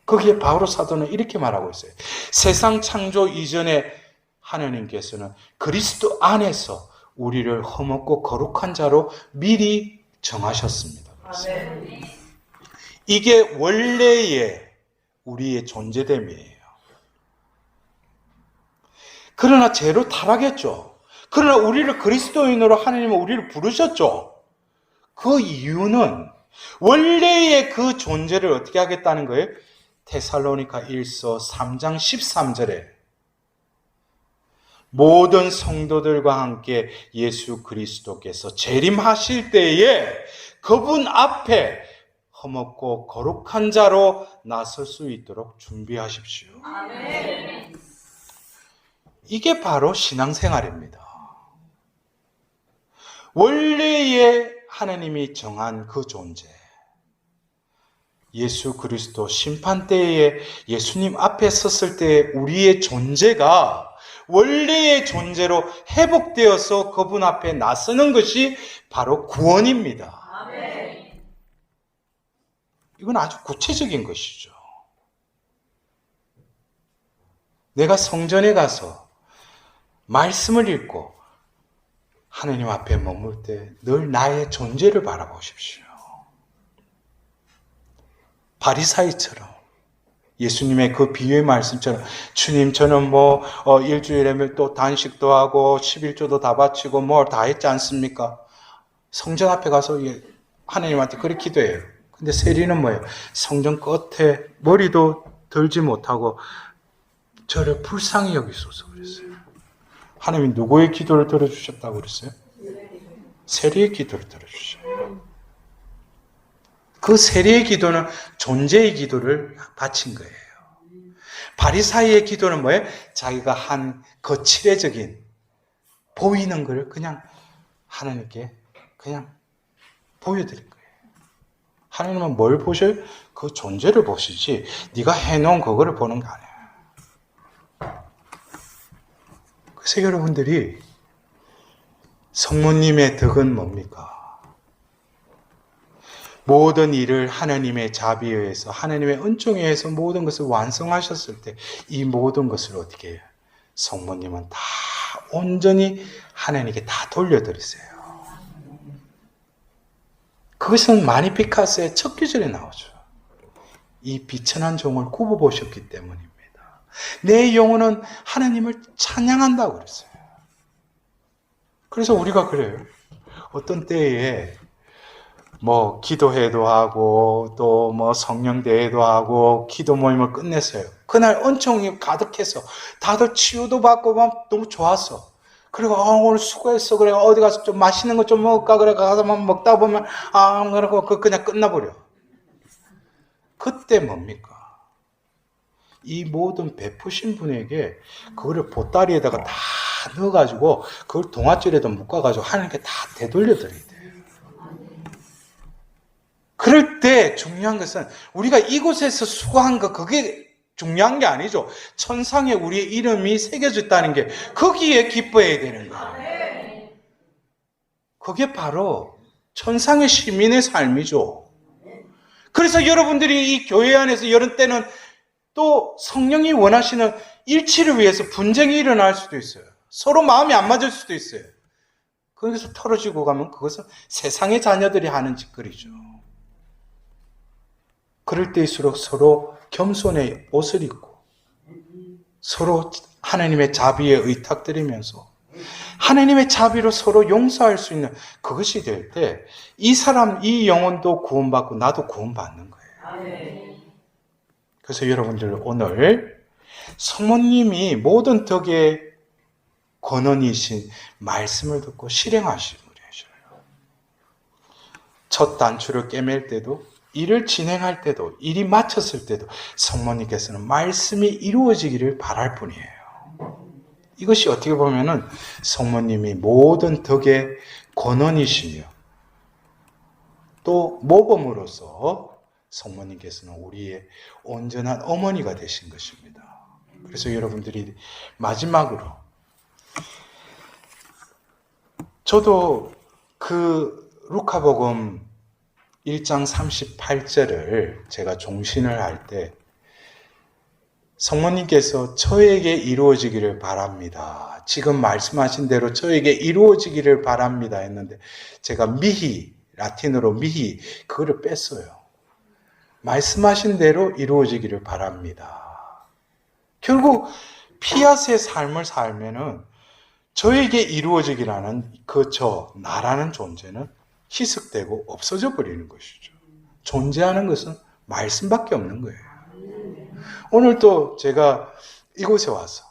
A: 거기에 바오로 사도는 이렇게 말하고 있어요. 세상 창조 이전에 하나님께서는 그리스도 안에서 우리를 흠없고 거룩한 자로 미리 정하셨습니다. 이게 원래의 우리의 존재됨이에요. 그러나 죄로 타락했죠. 그러나 우리를 그리스도인으로 하나님은 우리를 부르셨죠. 그 이유는 원래의 그 존재를 어떻게 하겠다는 거예요? 데살로니가 1서 3장 13절에 모든 성도들과 함께 예수 그리스도께서 재림하실 때에 그분 앞에 흠없고 거룩한 자로 나설 수 있도록 준비하십시오. 아멘. 이게 바로 신앙생활입니다. 원래의 하나님이 정한 그 존재, 예수 그리스도 심판대에 예수님 앞에 섰을 때 우리의 존재가 원래의 존재로 회복되어서 그분 앞에 나서는 것이 바로 구원입니다. 아멘. 이건 아주 구체적인 것이죠. 내가 성전에 가서 말씀을 읽고 하나님 앞에 머물 때 늘 나의 존재를 바라보십시오. 바리사이처럼 예수님의 그 비유의 말씀처럼 주님 저는 일주일에 또 단식도 하고 11조도 다 바치고 뭘 다 했지 않습니까? 성전 앞에 가서 하나님한테 그렇게 기도해요. 근데 세리는 뭐예요? 성전 끝에 머리도 들지 못하고 저를 불쌍히 여기소서 그랬어요. 하나님이 누구의 기도를 들어주셨다고 그랬어요? 세리의 기도를 들어주셔요. 그 세리의 기도는 존재의 기도를 바친 거예요. 바리사이의 기도는 뭐예요? 자기가 한 거칠애적인 보이는 걸 그냥 하나님께 그냥 보여드린 거예요. 하나님은 뭘 보셔요? 그 존재를 보시지 네가 해놓은 그거를 보는 거 아니에요. 그래서 여러분들이 성모님의 덕은 뭡니까? 모든 일을 하나님의 자비에 의해서 하나님의 은총에 의해서 모든 것을 완성하셨을 때 이 모든 것을 어떻게 해요? 성모님은 다 온전히 하나님께 다 돌려드리세요. 그것은 마니피카스의 첫 구절에 나오죠. 이 비천한 종을 굽어보셨기 때문입니다. 내 영혼은 하나님을 찬양한다고 그랬어요. 그래서 우리가 그래요. 어떤 때에 뭐 기도회도 하고 또 뭐 성령대회도 하고 기도 모임을 끝냈어요. 그날 은총이 가득해서 다들 치유도 받고 막 너무 좋았어. 그리고 오늘 수고했어. 그래 어디 가서 좀 맛있는 거 좀 먹을까? 그래 가서 막 먹다 보면 그러고 그냥 끝나버려. 그때 뭡니까? 이 모든 베푸신 분에게 그거를 보따리에다가 다 넣어가지고 그걸 동아줄에다 묶어가지고 하나님께 다 되돌려 드려야 돼요. 그럴 때 중요한 것은 우리가 이곳에서 수고한 거 그게 중요한 게 아니죠. 천상에 우리의 이름이 새겨졌다는 게 거기에 기뻐해야 되는 거예요. 그게 바로 천상의 시민의 삶이죠. 그래서 여러분들이 이 교회 안에서 이런 때는 또 성령이 원하시는 일치를 위해서 분쟁이 일어날 수도 있어요. 서로 마음이 안 맞을 수도 있어요. 거기서 털어지고 가면 그것은 세상의 자녀들이 하는 짓거리죠. 그럴 때일수록 서로 겸손의 옷을 입고 서로 하나님의 자비에 의탁드리면서 하나님의 자비로 서로 용서할 수 있는 그것이 될 때 이 사람, 이 영혼도 구원받고 나도 구원받는 거예요. 그래서 여러분들 오늘 성모님이 모든 덕의 권원이신 말씀을 듣고 실행하시는 거예요. 첫 단추를 꿰맬 때도 일을 진행할 때도 일이 마쳤을 때도 성모님께서는 말씀이 이루어지기를 바랄 뿐이에요. 이것이 어떻게 보면은 성모님이 모든 덕의 권원이시며 또 모범으로서 성모님께서는 우리의 온전한 어머니가 되신 것입니다. 그래서 여러분들이 마지막으로 저도 그 루카복음 1장 38절을 제가 종신을 할 때 성모님께서 저에게 이루어지기를 바랍니다. 지금 말씀하신 대로 저에게 이루어지기를 바랍니다 했는데 제가 미히, 라틴어로 미히 그거를 뺐어요. 말씀하신 대로 이루어지기를 바랍니다. 결국 피아스의 삶을 살면은 저에게 이루어지기라는 그 나라는 존재는 희석되고 없어져 버리는 것이죠. 존재하는 것은 말씀밖에 없는 거예요. 오늘 또 제가 이곳에 와서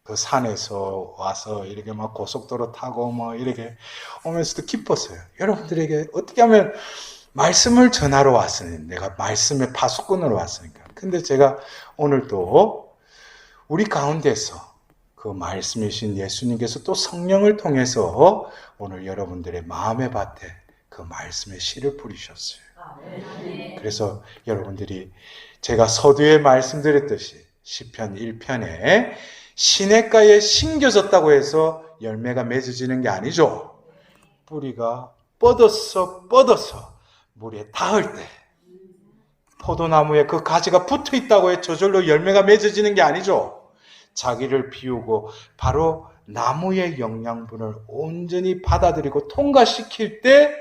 A: 그 산에서 와서 이렇게 막 고속도로 타고 뭐 이렇게 오면서도 기뻤어요. 여러분들에게 어떻게 하면 말씀을 전하러 왔으니 내가 말씀의 파수꾼으로 왔으니까. 근데 제가 오늘 또 우리 가운데서 그 말씀이신 예수님께서 또 성령을 통해서 오늘 여러분들의 마음의 밭에 그 말씀의 씨를 뿌리셨어요. 그래서 여러분들이 제가 서두에 말씀드렸듯이 시편 1편에 시냇가에 심겨졌다고 해서 열매가 맺어지는 게 아니죠. 뿌리가 뻗어서 물에 닿을 때 포도나무에 그 가지가 붙어 있다고 해 저절로 열매가 맺어지는 게 아니죠. 자기를 비우고 바로 나무의 영양분을 온전히 받아들이고 통과시킬 때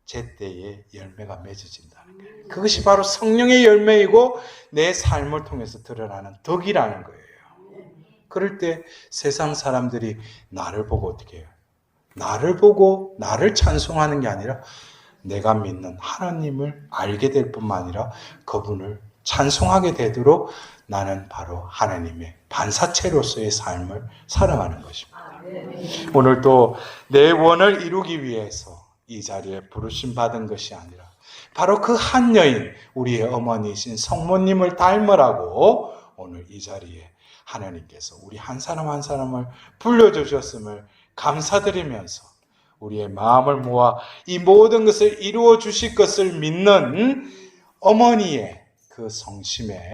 A: 제때에 열매가 맺어진다는 거예요. 그것이 바로 성령의 열매이고 내 삶을 통해서 드러나는 덕이라는 거예요. 그럴 때 세상 사람들이 나를 보고 어떻게 해요? 나를 보고 나를 찬송하는 게 아니라 내가 믿는 하나님을 알게 될 뿐만 아니라 그분을 찬송하게 되도록 나는 바로 하나님의 반사체로서의 삶을 살아가는 것입니다. 오늘 또 내 원을 이루기 위해서 이 자리에 부르심 받은 것이 아니라 바로 그 한 여인, 우리의 어머니이신 성모님을 닮으라고 오늘 이 자리에 하나님께서 우리 한 사람 한 사람을 불러주셨음을 감사드리면서 우리의 마음을 모아 이 모든 것을 이루어 주실 것을 믿는 어머니의 그 성심에